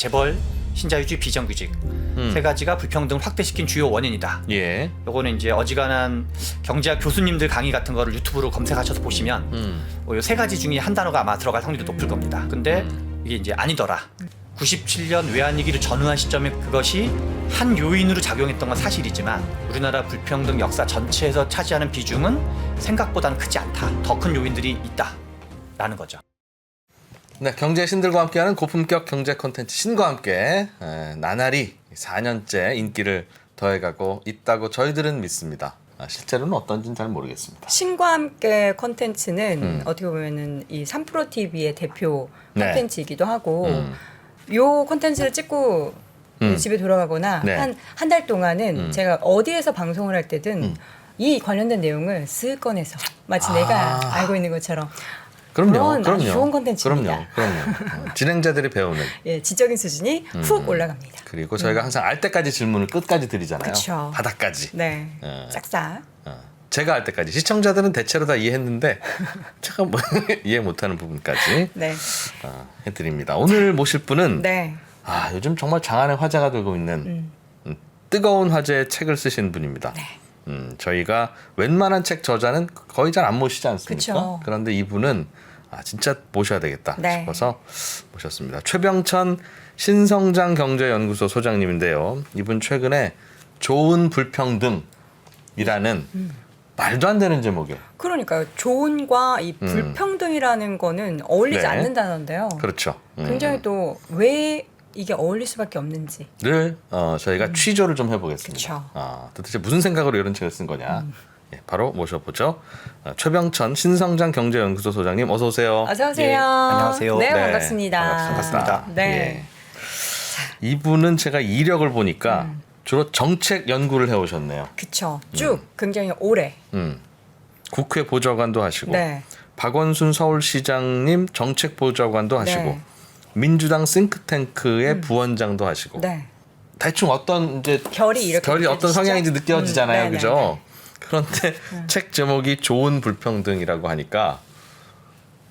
재벌, 신자유주의, 비정규직 세 가지가 불평등을 확대시킨 주요 원인이다. 예. 요거는 이제 어지간한 경제학 교수님들 강의 같은 거를 유튜브로 검색하셔서 보시면 요 세 가지 중에 한 단어가 아마 들어갈 확률이 높을 겁니다. 근데 이게 이제 아니더라. 97년 외환위기를 전후한 시점에 그것이 한 요인으로 작용했던 건 사실이지만 우리나라 불평등 역사 전체에서 차지하는 비중은 생각보다는 크지 않다. 더 큰 요인들이 있다라는 거죠. 네, 경제 신들과 함께하는 고품격 경제 콘텐츠 신과 함께 나날이 4년째 인기를 더해가고 있다고 저희들은 믿습니다. 실제로는 어떤지는 잘 모르겠습니다. 신과 함께 컨텐츠는 어떻게 보면은 이 3프로 TV의 대표 네. 컨텐츠이기도 하고 요 컨텐츠를 찍고 집에 돌아가거나 네. 한 달 동안은 제가 어디에서 방송을 할 때든 이 관련된 내용을 쓱 꺼내서 마치 내가 알고 있는 것처럼 그런 아주 좋은 컨텐츠입니다. 그럼요. 진행자들이 배우는. 예, 지적인 수준이 훅 올라갑니다. 그리고 저희가 항상 알 때까지 질문을 끝까지 드리잖아요. 그쵸. 바닥까지. 네, 싹싹. 제가 할 때까지. 시청자들은 대체로 다 이해했는데 제가 뭐 이해 못하는 부분까지 네, 해드립니다. 오늘 모실 분은 네, 요즘 정말 장안의 화제가 되고 있는 뜨거운 화제의 책을 쓰신 분입니다. 네. 저희가 웬만한 책 저자는 거의 잘 안 모시지 않습니까? 그쵸. 그런데 이분은 진짜 모셔야 되겠다 네. 싶어서 모셨습니다. 최병천 신성장 경제연구소 소장님인데요. 이분 최근에 좋은 불평등이라는 말도 안 되는 제목이에요. 그러니까요. 좋은과 이 불평등이라는 거는 어울리지 네. 않는 단어인데요. 그렇죠. 굉장히 또 왜 이게 어울릴 수밖에 없는지. 를 저희가 취조를 좀 해보겠습니다. 그쵸. 도대체 무슨 생각으로 이런 책을 쓴 거냐. 예, 바로 모셔보죠. 최병천 신성장 경제연구소 소장님 어서 오세요. 어서 오세요. 예, 안녕하세요. 네, 네, 반갑습니다. 반갑습니다. 네. 예. 이분은 제가 이력을 보니까 주로 정책 연구를 해오셨네요. 그쵸. 쭉 굉장히 오래. 국회 보좌관도 하시고 네. 박원순 서울시장님 정책 보좌관도 하시고 네. 민주당 싱크탱크의 부원장도 하시고 네. 대충 어떤 이제 결이 이렇게 어떤 느껴지시죠? 성향인지 느껴지잖아요, 네, 그죠? 네, 네. 그런데 책 제목이 좋은 불평등이라고 하니까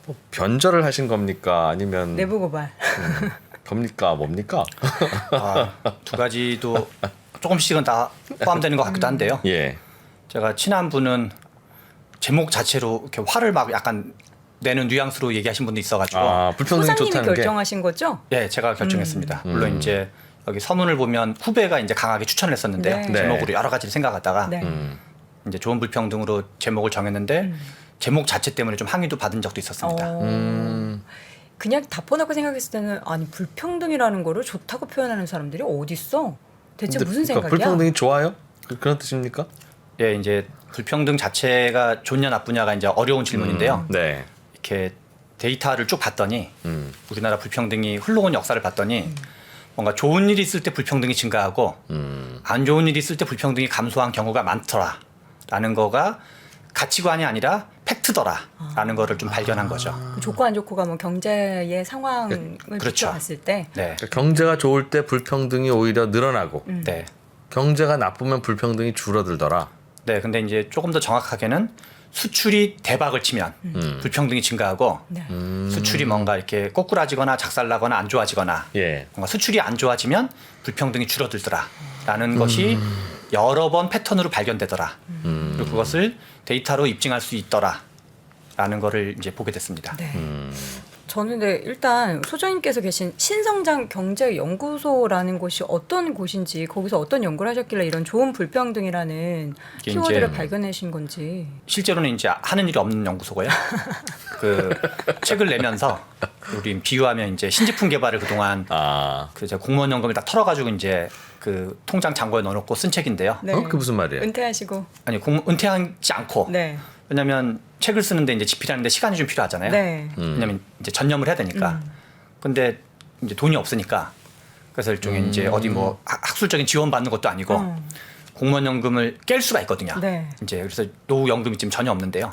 뭐 변절을 하신 겁니까? 아니면 내부 고발. 겁니까? 뭡니까? 두 가지도 조금씩은 다 포함되는 것 같기도 한데요. 예. 제가 친한 분은 제목 자체로 이렇게 화를 막 약간 내는 뉘앙스로 얘기하신 분도 있어가지고 불평등이 소장님이 좋다는 게. 결정하신 거죠? 예, 제가 결정했습니다. 물론 이제 여기 서문을 보면 후배가 이제 강하게 추천을 했었는데요. 네. 제목으로 여러 가지를 생각하다가 네. 이제 좋은 불평등으로 제목을 정했는데 제목 자체 때문에 좀 항의도 받은 적도 있었습니다. 그냥 답변하고 생각했을 때는 아니 불평등이라는 거를 좋다고 표현하는 사람들이 어디 있어? 대체 근데 무슨 그러니까 생각이야? 불평등이 좋아요? 그런 뜻입니까? 예, 이제 불평등 자체가 좋냐 나쁘냐가 이제 어려운 질문인데요. 네. 이렇게 데이터를 쭉 봤더니 우리나라 불평등이 흘러온 역사를 봤더니 뭔가 좋은 일이 있을 때 불평등이 증가하고 안 좋은 일이 있을 때 불평등이 감소한 경우가 많더라라는 거가 가치관이 아니라 팩트더라라는 거를 좀 발견한 거죠. 좋고 안 좋고가 뭐 경제의 상황을 그렇죠. 비춰봤을 때 네, 그러니까 경제가 좋을 때 불평등이 오히려 늘어나고 네, 경제가 나쁘면 불평등이 줄어들더라. 네. 근데 이제 조금 더 정확하게는 수출이 대박을 치면 불평등이 증가하고 네. 수출이 뭔가 이렇게 꼬꾸라지거나 작살나거나 안 좋아지거나 예. 뭔가 수출이 안 좋아지면 불평등이 줄어들더라라는 것이 여러 번 패턴으로 발견되더라. 그리고 그것을 데이터로 입증할 수 있더라라는 거를 이제 보게 됐습니다. 네. 저는 근데 일단 소장님께서 계신 신성장 경제연구소라는 곳이 어떤 곳인지 거기서 어떤 연구를 하셨길래 이런 좋은 불평등이라는 이게 키워드를 이제 발견하신 건지. 실제로는 이제 하는 일이 없는 연구소고요. 그 책을 내면서 우리 비유하면 이제 신제품 개발을 그동안 그 제가 공무원 연금을 다 털어가지고 이제 그 통장 잔고에 넣어놓고 쓴 책인데요. 네. 그게 무슨 말이에요? 은퇴하시고. 아니 은퇴하지 않고 네. 왜냐하면 책을 쓰는데 이제 집필하는데 시간이 좀 필요하잖아요. 네. 왜냐하면 이제 전념을 해야 되니까. 근데 이제 돈이 없으니까 그래서 일종의 이제 어디 뭐 학술적인 지원 받는 것도 아니고 공무원 연금을 깰 수가 있거든요. 네. 이제 그래서 노후 연금이 지금 전혀 없는데요.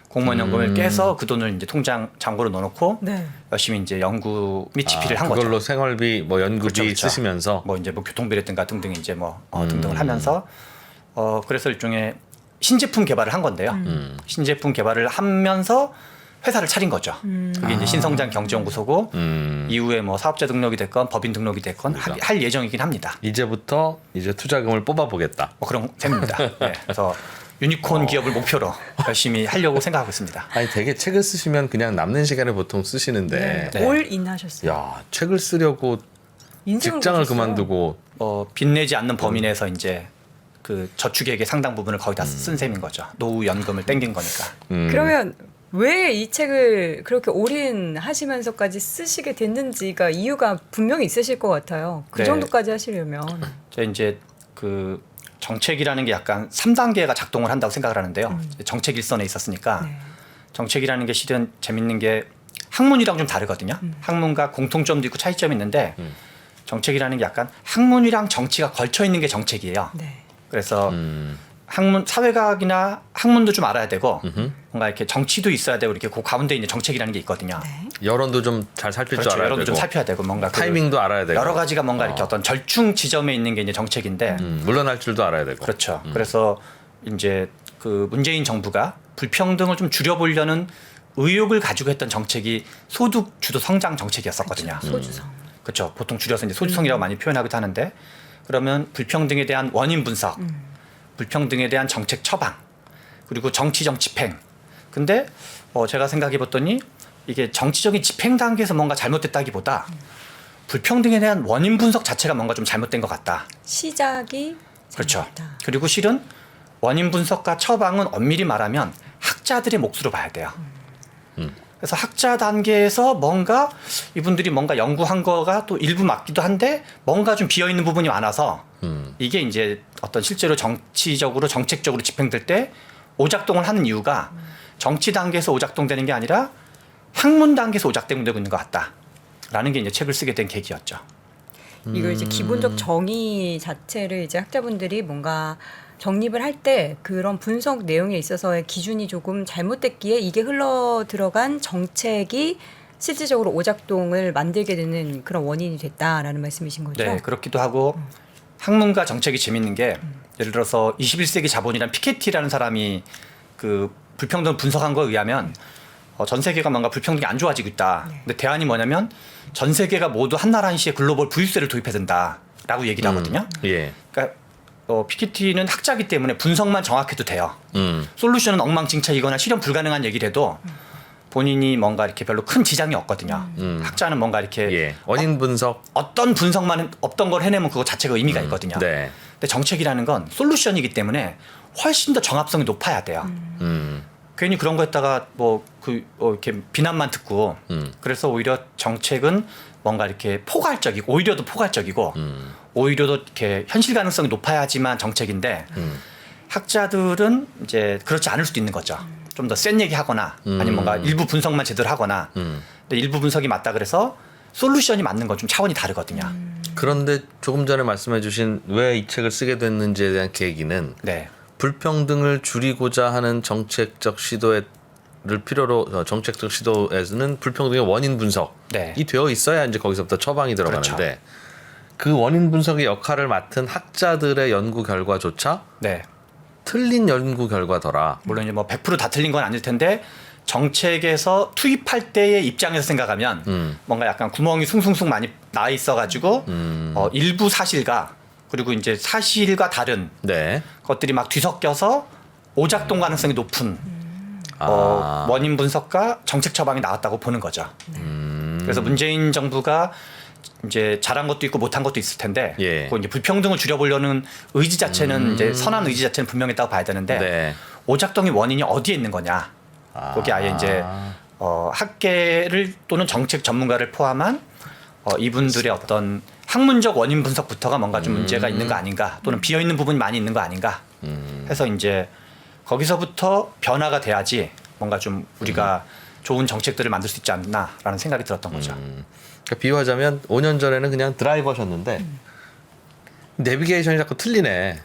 공무원 연금을 깨서 그 돈을 이제 통장 잔고로 넣어놓고 네. 열심히 이제 연구 및 집필을 한 그걸로 거죠. 생활비, 뭐 연구비 그렇죠, 그렇죠. 쓰시면서 뭐 이제 뭐 교통비라든가 등등 이제 뭐 등등을 하면서 그래서 일종의 신제품 개발을 한 건데요. 신제품 개발을 하면서 회사를 차린 거죠. 그게 이제 신성장 경제연구소고 이후에 뭐 사업자 등록이 됐건 법인 등록이 됐건 할 예정이긴 합니다. 이제부터 이제 투자금을 뽑아보겠다. 뭐 그런 셈입니다. 네, 그래서 유니콘 기업을 목표로 열심히 하려고 생각하고 있습니다. 아니 되게 책을 쓰시면 그냥 남는 시간에 보통 쓰시는데 네. 올인 하셨어요. 야 책을 쓰려고 인생을 직장을 거셨어요. 그만두고 빚내지 않는 범위 내에서 이제 그 저축액의 상당 부분을 거의 다 쓴 셈인 거죠. 노후 연금을 땡긴 거니까. 그러면 왜 이 책을 그렇게 올인하시면서까지 쓰시게 됐는지가 이유가 분명히 있으실 것 같아요. 그 네. 정도까지 하시려면. 제가 이제 그 정책이라는 게 약간 3단계가 작동을 한다고 생각을 하는데요. 정책 일선에 있었으니까 네. 정책이라는 게 실은 재밌는 게 학문이랑 좀 다르거든요. 학문과 공통점도 있고 차이점이 있는데 정책이라는 게 약간 학문이랑 정치가 걸쳐 있는 게 정책이에요. 네. 그래서 학문, 사회과학이나 학문도 좀 알아야 되고 뭔가 이렇게 정치도 있어야 되고 이렇게 그 가운데 있는 정책이라는 게 있거든요. 네. 여론도 좀 잘 살필 그렇죠. 줄 알아야 여론도 되고 좀 살펴야 되고 뭔가 그 타이밍도 알아야 되고 여러 가지가 뭔가 이렇게 어떤 절충 지점에 있는 게 이제 정책인데 물러날 줄도 알아야 되고 그렇죠. 그래서 이제 그 문재인 정부가 불평등을 좀 줄여보려는 의욕을 가지고 했던 정책이 소득 주도 성장 정책이었었거든요. 소주성. 그렇죠. 보통 줄여서 이제 소득성이라고 많이 표현하기도 하는데 그러면 불평등에 대한 원인 분석, 불평등에 대한 정책 처방, 그리고 정치적 집행. 근데 제가 생각해봤더니 이게 정치적인 집행 단계에서 뭔가 잘못됐다기보다 불평등에 대한 원인 분석 자체가 뭔가 좀 잘못된 것 같다. 시작이 그렇죠. 잘못됐다. 그리고 실은 원인 분석과 처방은 엄밀히 말하면 학자들의 몫으로 봐야 돼요. 그래서 학자 단계에서 뭔가 이분들이 뭔가 연구한 거가 또 일부 맞기도 한데 뭔가 좀 비어 있는 부분이 많아서 이게 이제 어떤 실제로 정치적으로 정책적으로 집행될 때 오작동을 하는 이유가 정치 단계에서 오작동되는 게 아니라 학문 단계에서 오작동되고 있는 것 같다라는 게 이제 책을 쓰게 된 계기였죠. 이걸 이제 기본적 정의 자체를 이제 학자분들이 뭔가 정립을 할 때 그런 분석 내용에 있어서의 기준이 조금 잘못됐기에 이게 흘러 들어간 정책이 실질적으로 오작동을 만들게 되는 그런 원인이 됐다라는 말씀이신 거죠? 네, 그렇기도 하고 학문과 정책이 재밌는 게 예를 들어서 21세기 자본이란 피케티라는 사람이 그 불평등 분석한 거에 의하면 전 세계가 뭔가 불평등이 안 좋아지고 있다. 근데 대안이 뭐냐면 전 세계가 모두 한나라 한시에 글로벌 부유세를 도입해야 된다라고 얘기를 하거든요. 예. 그러니까 피케티는 학자기 때문에 분석만 정확해도 돼요. 솔루션은 엉망진창이거나 실현 불가능한 얘기를 해도 본인이 뭔가 이렇게 별로 큰 지장이 없거든요. 학자는 뭔가 이렇게 예. 원인 분석 어떤 분석만 없던 걸 해내면 그거 자체가 의미가 있거든요. 네. 근데 정책이라는 건 솔루션이기 때문에 훨씬 더 정합성이 높아야 돼요. 괜히 그런 거 했다가 이렇게 비난만 듣고 그래서 오히려 정책은 뭔가 이렇게 포괄적이고 오히려 더 포괄적이고 오히려 더 이렇게 현실 가능성이 높아야지만 정책인데 학자들은 이제 그렇지 않을 수도 있는 거죠. 좀 더 센 얘기하거나 아니면 뭔가 일부 분석만 제대로 하거나 근데 일부 분석이 맞다 그래서 솔루션이 맞는 건 좀 차원이 다르거든요. 그런데 조금 전에 말씀해 주신 왜 이 책을 쓰게 됐는지에 대한 계기는 네. 불평등을 줄이고자 하는 정책적 시도를 필요로 정책적 시도에서는 불평등의 원인 분석이 네. 되어 있어야 이제 거기서부터 처방이 들어가는데 그렇죠. 그 원인 분석의 역할을 맡은 학자들의 연구 결과조차 네. 틀린 연구 결과더라. 물론 이제 뭐 100% 다 틀린 건 아닐 텐데 정책에서 투입할 때의 입장에서 생각하면 뭔가 약간 구멍이 숭숭숭 많이 나 있어가지고 일부 사실과 그리고 이제 사실과 다른 네. 것들이 막 뒤섞여서 오작동 가능성이 높은 원인 분석과 정책 처방이 나왔다고 보는 거죠. 그래서 문재인 정부가 이제 잘한 것도 있고 못한 것도 있을 텐데 예. 그 이제 불평등을 줄여보려는 의지 자체는 이제 선한 의지 자체는 분명했다고 봐야 되는데 네. 오작동의 원인이 어디에 있는 거냐? 거기 아예 이제 학계를 또는 정책 전문가를 포함한 이분들의 어떤 학문적 원인 분석부터가 뭔가 좀 문제가 있는 거 아닌가 또는 비어 있는 부분이 많이 있는 거 아닌가 해서 이제 거기서부터 변화가 돼야지 뭔가 좀 우리가 좋은 정책들을 만들 수 있지 않나라는 생각이 들었던 거죠. 그러니까 비유하자면 5년 전에는 그냥 드라이버셨는데 내비게이션이 자꾸 틀리네.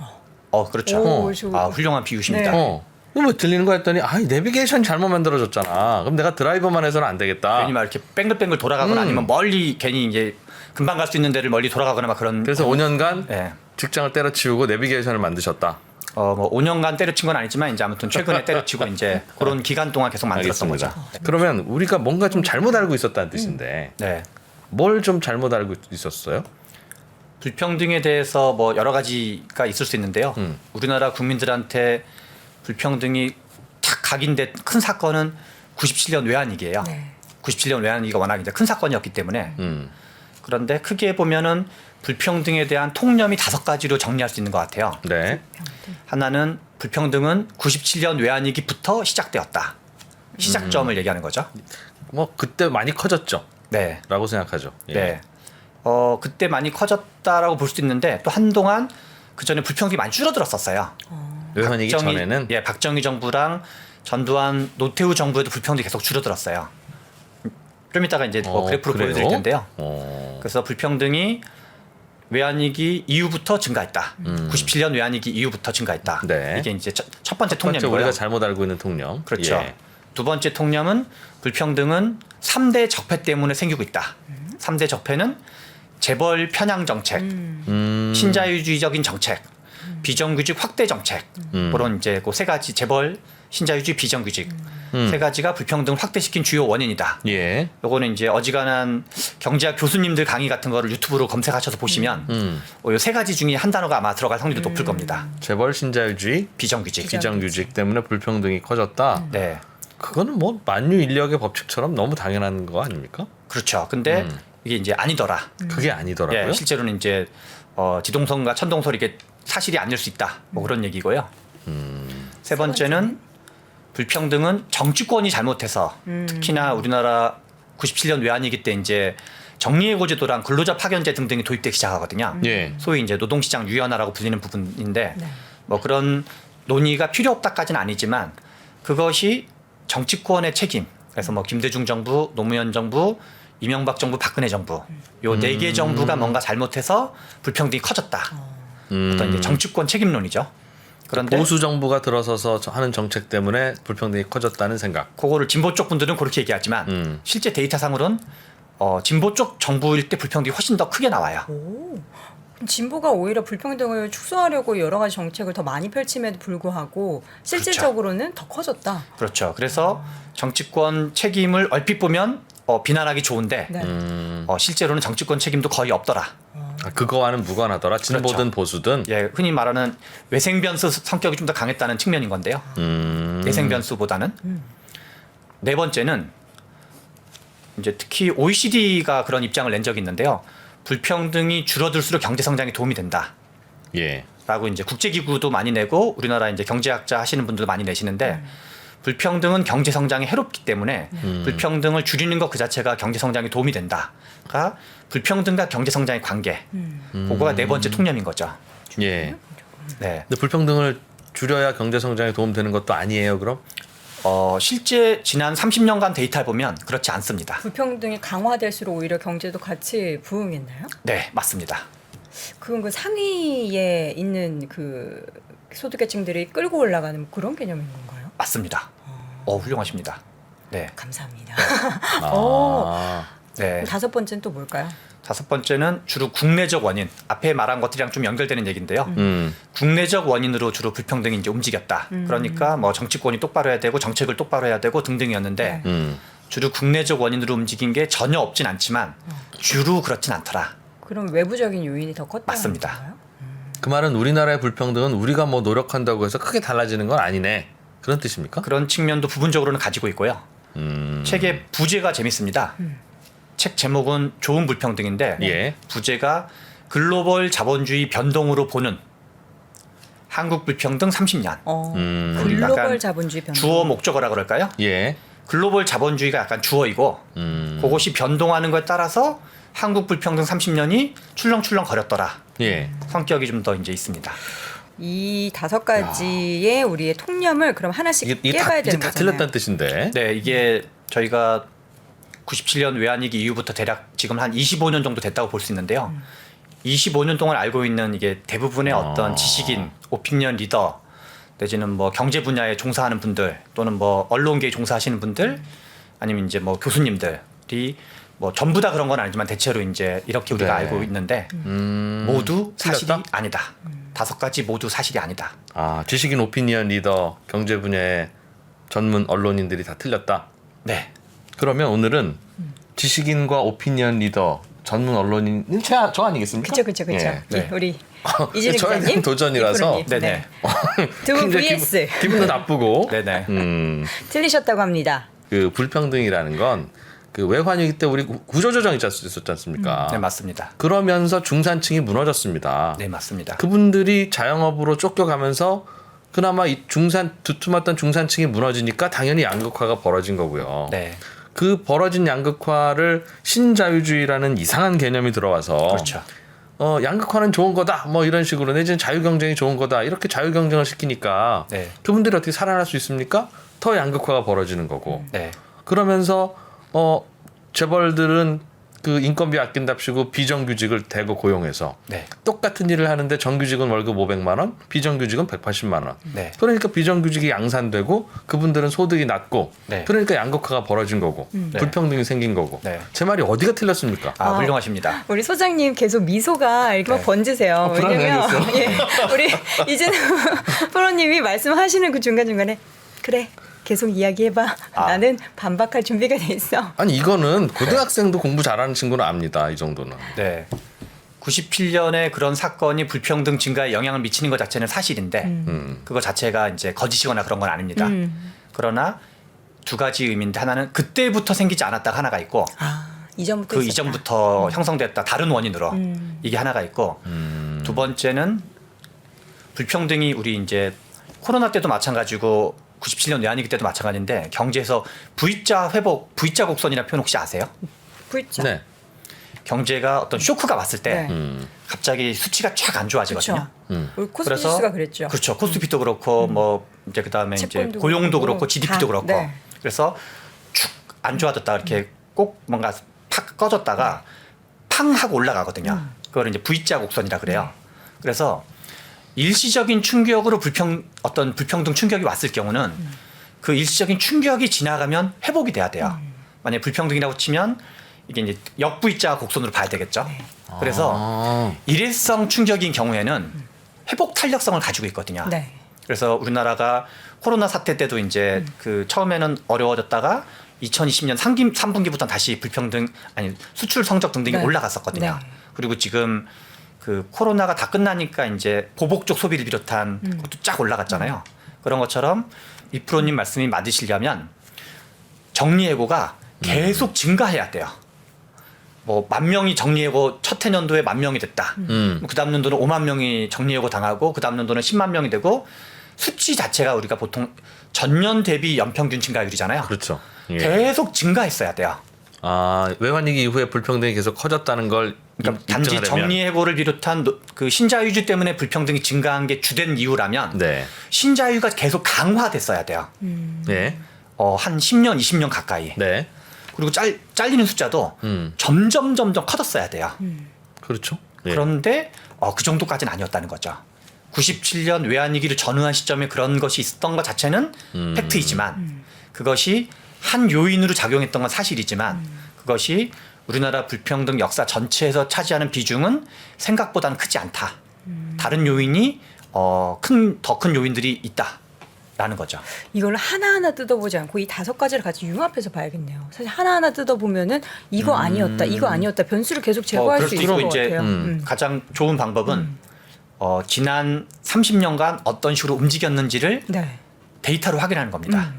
그렇죠. 오, 좋은. 훌륭한 비유십니다. 네. 뭐 들리는 거 했더니 내비게이션 잘못 만들어졌잖아. 그럼 내가 드라이버만 해서는 안 되겠다. 괜히 막 이렇게 뱅글뱅글 돌아가거나 아니면 멀리 괜히 이제 금방 갈 수 있는 데를 멀리 돌아가거나 막 그런. 그래서 5년간 예. 직장을 때려치우고 내비게이션을 만드셨다. 뭐 5년간 때려친 건 아니지만 이제 아무튼 최근에 때려치고 이제 그런 기간 동안 계속 만들었던 거죠. 그러면 우리가 뭔가 좀 잘못 알고 있었다는 뜻인데 네. 뭘 좀 잘못 알고 있었어요? 불평등에 대해서 뭐 여러 가지가 있을 수 있는데요. 우리나라 국민들한테 불평등이 탁 각인된 큰 사건은 97년 외환위기예요. 네. 97년 외환위기가 워낙 이제 큰 사건이었기 때문에 그런데 크게 보면은 불평등에 대한 통념이 5가지로 정리할 수 있는 것 같아요. 네. 하나는 불평등은 97년 외환위기부터 시작되었다. 시작점을 얘기하는 거죠. 뭐 그때 많이 커졌죠. 네. 라고 생각하죠. 예. 네. 그때 많이 커졌다라고 볼 수도 있는데 또 한동안 그 전에 불평등이 많이 줄어들었었어요. 외환위기 전에는 박정희 정부랑 전두환 노태우 정부에도 불평등이 계속 줄어들었어요. 좀 이따가 이제 뭐 그래프로 그래요? 보여드릴 텐데요. 어. 그래서 불평등이 외환위기 이후부터 증가했다. 97년 외환위기 이후부터 증가했다. 네. 이게 이제 첫 번째 첫 번째 통념이고요. 우리가 잘못 알고 있는 통념. 그렇죠. 예. 두 번째 통념은 불평등은 3대 적폐 때문에 생기고 있다. 3대 적폐는 재벌 편향 정책, 신자유주의적인 정책, 비정규직 확대 정책, 그런 이제 그 세 가지 재벌, 신자유주의, 비정규직 세 가지가 불평등을 확대시킨 주요 원인이다. 예. 요거는 이제 어지간한 경제학 교수님들 강의 같은 거를 유튜브로 검색하셔서 보시면 요 세 가지 중에 한 단어가 아마 들어갈 확률이 높을 겁니다. 재벌 신자유주의, 비정규직. 비정규직 때문에 불평등이 커졌다. 네. 그거는 뭐 만유 인력의 법칙처럼 너무 당연한 거 아닙니까? 그렇죠. 근데 이게 이제 아니더라. 그게 아니더라고요. 예, 실제로는 이제 지동선과 천동설 이게 사실이 아닐 수 있다. 뭐 그런 얘기고요. 세 번째는 불평등은 정치권이 잘못해서 특히나 우리나라 97년 외환위기 때 이제 정리해고 제도랑 근로자 파견제 등등이 도입되기 시작하거든요. 예. 소위 이제 노동시장 유연화라고 불리는 부분인데 뭐 그런 논의가 필요 없다까지는 아니지만 그것이 정치권의 책임. 그래서 뭐 김대중 정부, 노무현 정부, 이명박 정부, 박근혜 정부 요 4개 정부가 뭔가 잘못해서 불평등이 커졌다. 어떤 이제 정치권 책임론이죠. 그런데 보수 정부가 들어서서 하는 정책 때문에 불평등이 커졌다는 생각. 그거를 진보 쪽 분들은 그렇게 얘기하지만 실제 데이터상으로는 진보 쪽 정부일 때 불평등이 훨씬 더 크게 나와요. 오. 진보가 오히려 불평등을 축소하려고 여러 가지 정책을 더 많이 펼침에도 불구하고 실질적으로는 더 커졌다. 그렇죠. 그래서 정치권 책임을 얼핏 보면 비난하기 좋은데 네. 실제로는 정치권 책임도 거의 없더라. 그거와는 무관하더라. 진보든 그렇죠. 보수든. 예, 흔히 말하는 외생변수 성격이 좀 더 강했다는 측면인 건데요. 내생변수보다는. 네 번째는 이제 특히 OECD가 그런 입장을 낸 적이 있는데요. 불평등이 줄어들수록 경제 성장에 도움이 된다. 예. 라고 이제 국제기구도 많이 내고 우리나라 이제 경제학자 하시는 분들도 많이 내시는데 불평등은 경제 성장에 해롭기 때문에 불평등을 줄이는 것 그 자체가 경제 성장에 도움이 된다. 그러니까 불평등과 경제 성장의 관계. 그거가 네 번째 통념인 거죠. 예. 네. 근데 불평등을 줄여야 경제 성장에 도움되는 것도 아니에요, 그럼? 실제 지난 30년간 데이터를 보면 그렇지 않습니다. 불평등이 강화될수록 오히려 경제도 같이 부흥했나요? 네, 맞습니다. 그건 그 상위에 있는 그 소득계층들이 끌고 올라가는 그런 개념인 건가요? 맞습니다. 훌륭하십니다. 네. 감사합니다. 아. 네. 다섯 번째는 또 뭘까요? 다섯 번째는 주로 국내적 원인. 앞에 말한 것들이랑 좀 연결되는 얘기인데요. 국내적 원인으로 주로 불평등이 이제 움직였다. 그러니까 뭐 정치권이 똑바로 해야 되고 정책을 똑바로 해야 되고 등등이었는데 주로 국내적 원인으로 움직인 게 전혀 없진 않지만 주로 그렇진 않더라. 그럼 외부적인 요인이 더 컸다는 맞습니다. 건가요? 그 말은 우리나라의 불평등은 우리가 뭐 노력한다고 해서 크게 달라지는 건 아니네. 그런 뜻입니까? 그런 측면도 부분적으로는 가지고 있고요. 책의 부제가 재밌습니다. 책 제목은 좋은 불평등인데 예. 부제가 글로벌 자본주의 변동으로 보는 한국 불평등 30년. 글로벌 약간 자본주의 변동. 주어 목적어라 그럴까요? 예. 글로벌 자본주의가 약간 주어이고 그것이 변동하는 것에 따라서 한국 불평등 30년이 출렁출렁 거렸더라. 예. 성격이 좀 더 이제 있습니다. 이 5가지의 우리의 통념을 그럼 하나씩 이게 깨봐야 이제 되는 다 거잖아요. 틀렸다는 뜻인데. 네, 이게 저희가 97년 외환위기 이후부터 대략 지금 한 25년 정도 됐다고 볼 수 있는데요. 25년 동안 알고 있는 이게 대부분의 어떤 지식인, 오피니언 리더 내지는 뭐 경제 분야에 종사하는 분들 또는 뭐 언론계에 종사하시는 분들 아니면 이제 뭐 교수님들이 뭐 전부 다 그런 건 아니지만 대체로 이제 이렇게 우리가 네. 알고 있는데 모두 사실이 틀렸다? 아니다. 5가지 모두 사실이 아니다. 아, 지식인 오피니언 리더 경제 분야의 전문 언론인들이 다 틀렸다. 네. 그러면 오늘은 지식인과 오피니언 리더 전문 언론인 저 아니겠습니까? 그쵸. 예. 네. 우리 이진우 저에겐 기자님 도전이라서. 이프로님. 네네. 두 분 굉장히 vs 기분도 나쁘고. 네네. 틀리셨다고 합니다. 그 불평등이라는 건 그 외환위기 때 우리 구조조정이 있었지 않습니까? 네 맞습니다. 그러면서 중산층이 무너졌습니다. 네 맞습니다. 그분들이 자영업으로 쫓겨가면서 그나마 이 두툼했던 중산층이 무너지니까 당연히 양극화가 벌어진 거고요. 네. 그 벌어진 양극화를 신자유주의라는 이상한 개념이 들어와서 그렇죠. 양극화는 좋은 거다 뭐 이런 식으로 내지는 자유경쟁이 좋은 거다 이렇게 자유경쟁을 시키니까 네. 그분들이 어떻게 살아날 수 있습니까? 더 양극화가 벌어지는 거고 네. 그러면서 재벌들은 그 인건비 아낀답시고 비정규직을 대거 고용해서 네. 똑같은 일을 하는데 정규직은 월급 500만 원, 비정규직은 180만 원. 네. 그러니까 비정규직이 양산되고 그분들은 소득이 낮고 네. 그러니까 양극화가 벌어진 거고 불평등이 생긴 거고. 네. 제 말이 어디가 틀렸습니까? 훌륭하십니다. 우리 소장님 계속 미소가 이렇게 막 네. 번지세요. 왜냐면 불안해졌어요. 예, 우리 이진우 프로님이 말씀하시는 그 중간중간에 그래 계속 이야기해봐. 나는 반박할 준비가 돼 있어. 아니 이거는 고등학생도 공부 잘하는 친구는 압니다. 이 정도는. 네. 97년에 그런 사건이 불평등 증가에 영향을 미치는 것 자체는 사실인데 그거 자체가 이제 거짓이거나 그런 건 아닙니다. 그러나 두 가지 의미인데 하나는 그때부터 생기지 않았다가 하나가 있고 이전부터 그 있었다. 이전부터 형성됐다 다른 원인으로 이게 하나가 있고 두 번째는 불평등이 우리 이제 코로나 때도 마찬가지고 97년 외환위기 때도 마찬가지인데 경제에서 V자 회복, V자 곡선이라는 표현 혹시 아세요? V자. 네. 경제가 어떤 쇼크가 왔을 때 네. 갑자기 수치가 쫙 안 좋아지거든요. 그렇죠. 우리 코스피지수가 그랬죠. 그렇죠. 코스피도 그렇고 뭐 이제 그다음에 이제 채권도 고용도 그렇고 그렇고 GDP도 다, 그렇고 네. 그래서 축 안 좋아졌다 이렇게 꼭 뭔가 팍 꺼졌다가 팡 하고 올라가거든요. 그걸 이제 V자 곡선이라 그래요. 그래서 일시적인 충격으로 어떤 불평등 충격이 왔을 경우는 그 일시적인 충격이 지나가면 회복이 돼야 돼요. 만약에 불평등이라고 치면 이게 이제 역V자 곡선으로 봐야 되겠죠. 그래서 일회성 충격인 경우에는 회복 탄력성을 가지고 있거든요. 네. 그래서 우리나라가 코로나 사태 때도 이제 그 처음에는 어려워졌다가 2020년 3분기부터 다시 수출 성적 등등이 네. 올라갔었거든요. 네. 그리고 지금 그 코로나가 다 끝나니까 이제 보복적 소비를 비롯한 것도 쫙 올라갔잖아요. 그런 것처럼 이프로님 말씀이 맞으시려면 정리해고가 계속 증가해야 돼요. 뭐 10,000명이 정리해고 첫 해년도에 10,000명이 됐다. 그 다음 년도는 5만 명이 정리해고 당하고 그 다음 년도는 10만 명이 되고 수치 자체가 우리가 보통 전년 대비 연평균 증가율이잖아요. 그렇죠. 예. 계속 증가했어야 돼요. 외환위기 이후에 불평등이 계속 커졌다는 걸 그러니까 단지 입증하려면. 정리해고를 비롯한 그 신자유주의 때문에 불평등이 증가한 게 주된 이유라면 네. 신자유가 계속 강화됐어야 돼요. 네. 한 10년, 20년 가까이. 네. 그리고 잘리는 숫자도 점점 커졌어야 돼요. 그렇죠. 예. 그런데 그 정도까지는 아니었다는 거죠. 97년 외환위기를 전후한 시점에 그런 것이 있었던 것 자체는 팩트이지만 그것이 한 요인으로 작용했던 건 사실이지만 그것이 우리나라 불평등 역사 전체에서 차지하는 비중은 생각보다는 크지 않다. 다른 요인이 더 큰 요인들이 있다라는 거죠. 이걸 하나하나 뜯어보지 않고 이 5가지를 같이 융합해서 봐야겠네요. 사실 하나하나 뜯어보면은 이거 아니었다, 이거 아니었다 변수를 계속 제거할 수 있을 그리고 것 이제 같아요. 가장 좋은 방법은 지난 30년간 어떤 식으로 움직였는지를 네. 데이터로 확인하는 겁니다.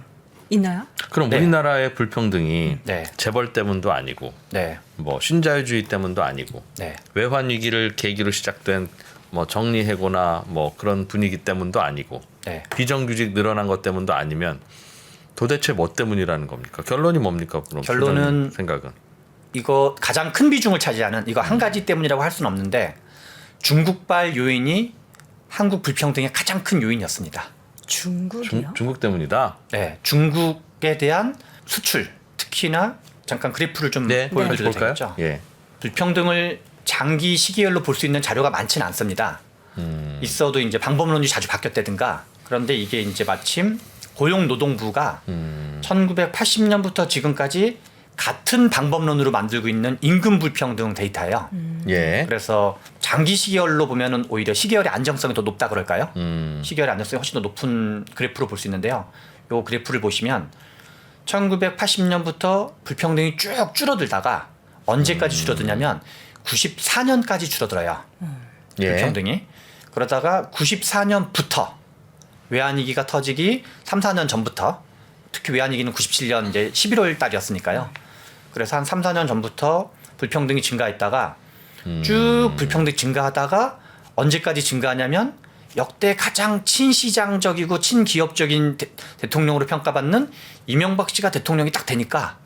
있나요? 그럼 네. 우리나라의 불평등이 네. 재벌 때문도 아니고 네, 뭐 신자유주의 때문도 아니고 네, 외환 위기를 계기로 시작된 뭐 정리해고나 뭐 그런 분위기 때문도 아니고 네. 비정규직 늘어난 것 때문도 아니면 도대체 뭐 때문이라는 겁니까? 결론이 뭡니까? 그럼 결론은 생각은 이거 가장 큰 비중을 차지하는 이거 한 가지 때문이라고 할 수는 없는데 중국발 요인이 한국 불평등의 가장 큰 요인이었습니다. 중국이요? 중국 때문이다. 네, 중국에 대한 수출 특히나 잠깐 그래프를 좀 네, 보여드려도 볼까요? 되겠죠? 예. 불평등을 장기 시계열로 볼 수 있는 자료가 많지는 않습니다. 있어도 이제 방법론이 자주 바뀌었다든가 그런데 이게 이제 마침 고용노동부가 1980년부터 지금까지 같은 방법론으로 만들고 있는 임금 불평등 데이터예요. 예. 그래서 장기 시계열로 보면은 오히려 시계열의 안정성이 더 높다 그럴까요? 시계열의 안정성이 훨씬 더 높은 그래프로 볼 수 있는데요. 요 그래프를 보시면 1980년부터 불평등이 쭉 줄어들다가 언제까지 줄어드냐면 94년까지 줄어들어요. 예. 불평등이. 그러다가 94년부터 외환위기가 터지기 3, 4년 전부터, 특히 외환위기는 97년 이제 11월 달이었으니까요. 그래서 한 3, 4년 전부터 불평등이 증가했다가 쭉 불평등이 증가하다가 언제까지 증가하냐면 역대 가장 친시장적이고 친기업적인 대통령으로 평가받는 이명박 씨가 대통령이 딱 되니까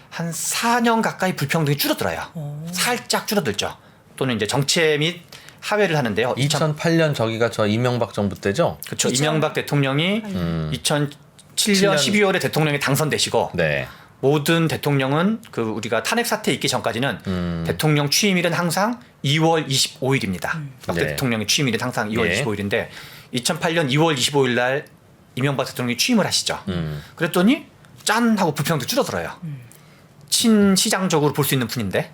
한 4년 가까이 불평등이 줄어들어요. 살짝 줄어들죠. 또는 이제 정체 및 하회를 하는데요. 2008년 저기가 저 이명박 정부 때죠? 그렇죠. 이명박 대통령이 2007년 12월에 대통령이 당선되시고 네. 모든 대통령은 그 우리가 탄핵 사태 있기 전까지는 대통령 취임일은 항상 2월 25일입니다. 네. 대통령의 취임일은 항상 2월 예. 25일인데 2008년 2월 25일 날 이명박 대통령이 취임을 하시죠. 그랬더니 짠 하고 불평등 줄어들어요. 친시장적으로 볼 수 있는 분인데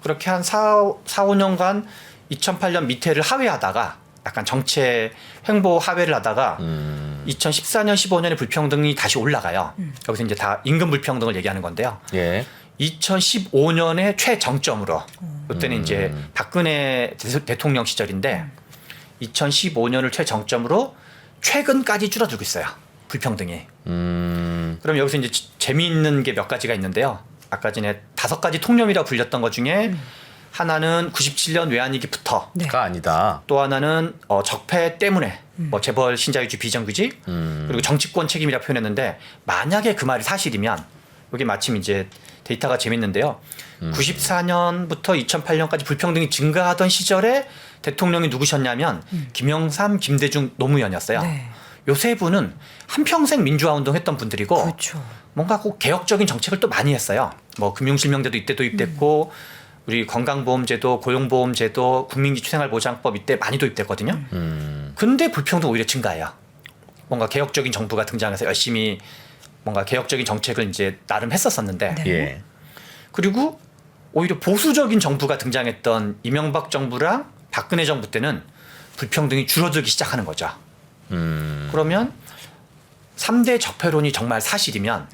그렇게 한 4, 5년간 2008년 밑에를 하회하다가 약간 정체 횡보 하회를 하다가 2014년 15년에 불평등이 다시 올라가요. 여기서 이제 다 임금 불평등을 얘기하는 건데요. 예. 2015년에 최정점으로 그때는 이제 박근혜 대통령 시절인데 2015년을 최정점으로 최근까지 줄어들고 있어요. 불평등이. 그럼 여기서 이제 재미있는 게 몇 가지가 있는데요. 아까 전에 5가지 통념이라고 불렸던 것 중에 하나는 97년 외환위기부터 네. 가 아니다. 또 하나는 적폐 때문에 뭐 재벌 신자유주의 비정규직 그리고 정치권 책임이라 표현했는데 만약에 그 말이 사실이면 여기 마침 이제 데이터가 재밌는데요. 94년부터 2008년까지 불평등이 증가하던 시절에 대통령이 누구셨냐면 김영삼, 김대중 노무현이었어요. 네. 요 세 분은 한평생 민주화 운동했던 분들이고 그렇죠. 뭔가 꼭 개혁적인 정책을 또 많이 했어요. 뭐 금융실명제도 이때 도입됐고 우리 건강보험제도, 고용보험제도, 국민기초생활보장법 이때 많이 도입됐거든요. 근데 불평등 오히려 증가해요. 뭔가 개혁적인 정부가 등장해서 열심히 뭔가 개혁적인 정책을 이제 나름 했었었는데 네. 예. 그리고 오히려 보수적인 정부가 등장했던 이명박 정부랑 박근혜 정부 때는 불평등이 줄어들기 시작하는 거죠. 그러면 3대 적폐론이 정말 사실이면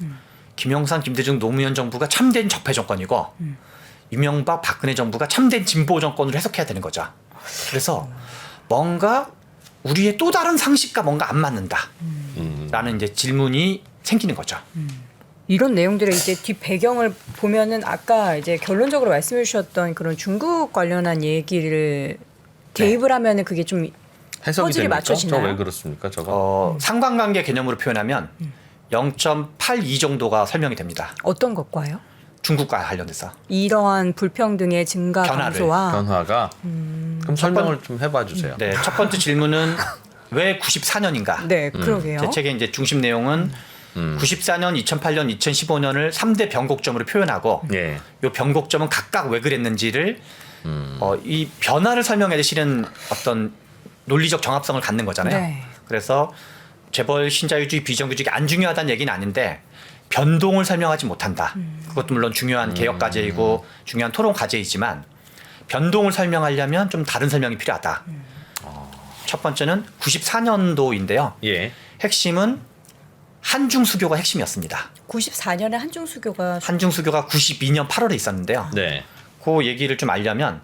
김영삼, 김대중, 노무현 정부가 참된 적폐 정권이고 이명박, 박근혜 정부가 참된 진보 정권으로 해석해야 되는 거죠. 그래서 뭔가 우리의 또 다른 상식과 뭔가 안 맞는다. 라는 이제 질문이 생기는 거죠. 이런 내용들의 이제 뒷 배경을 보면은 아까 이제 결론적으로 말씀해 주셨던 그런 중국 관련한 얘기를 대입을 하면은 그게 좀 해석이 퍼즐이 됩니까? 맞춰지나요? 저왜 그렇습니까? 저거. 상관관계 개념으로 표현하면 0.82 정도가 설명이 됩니다. 어떤 것과요? 중국과 관련돼서. 이러한 불평등의 증가 변화를. 감소와 변화가. 그럼 설명을 좀 해봐 주세요. 네, 첫 번째 질문은 왜 94년인가? 네, 그러게요. 제 책의 이제 중심 내용은 94년, 2008년, 2015년을 3대 변곡점으로 표현하고 예. 이 변곡점은 각각 왜 그랬는지를 이 변화를 설명해야 실은 어떤 논리적 정합성을 갖는 거잖아요. 네. 그래서 재벌 신자유주의 비정규직이 안 중요하다는 얘기는 아닌데 변동을 설명하지 못한다. 그것도 물론 중요한 개혁 과제이고 중요한 토론 과제이지만 변동을 설명하려면 좀 다른 설명이 필요하다. 첫 번째는 94년도인데요. 예. 핵심은 한중수교가 핵심이었습니다. 94년에 한중수교가 한중수교가 92년 8월에 있었는데요. 네. 그 얘기를 좀 알려면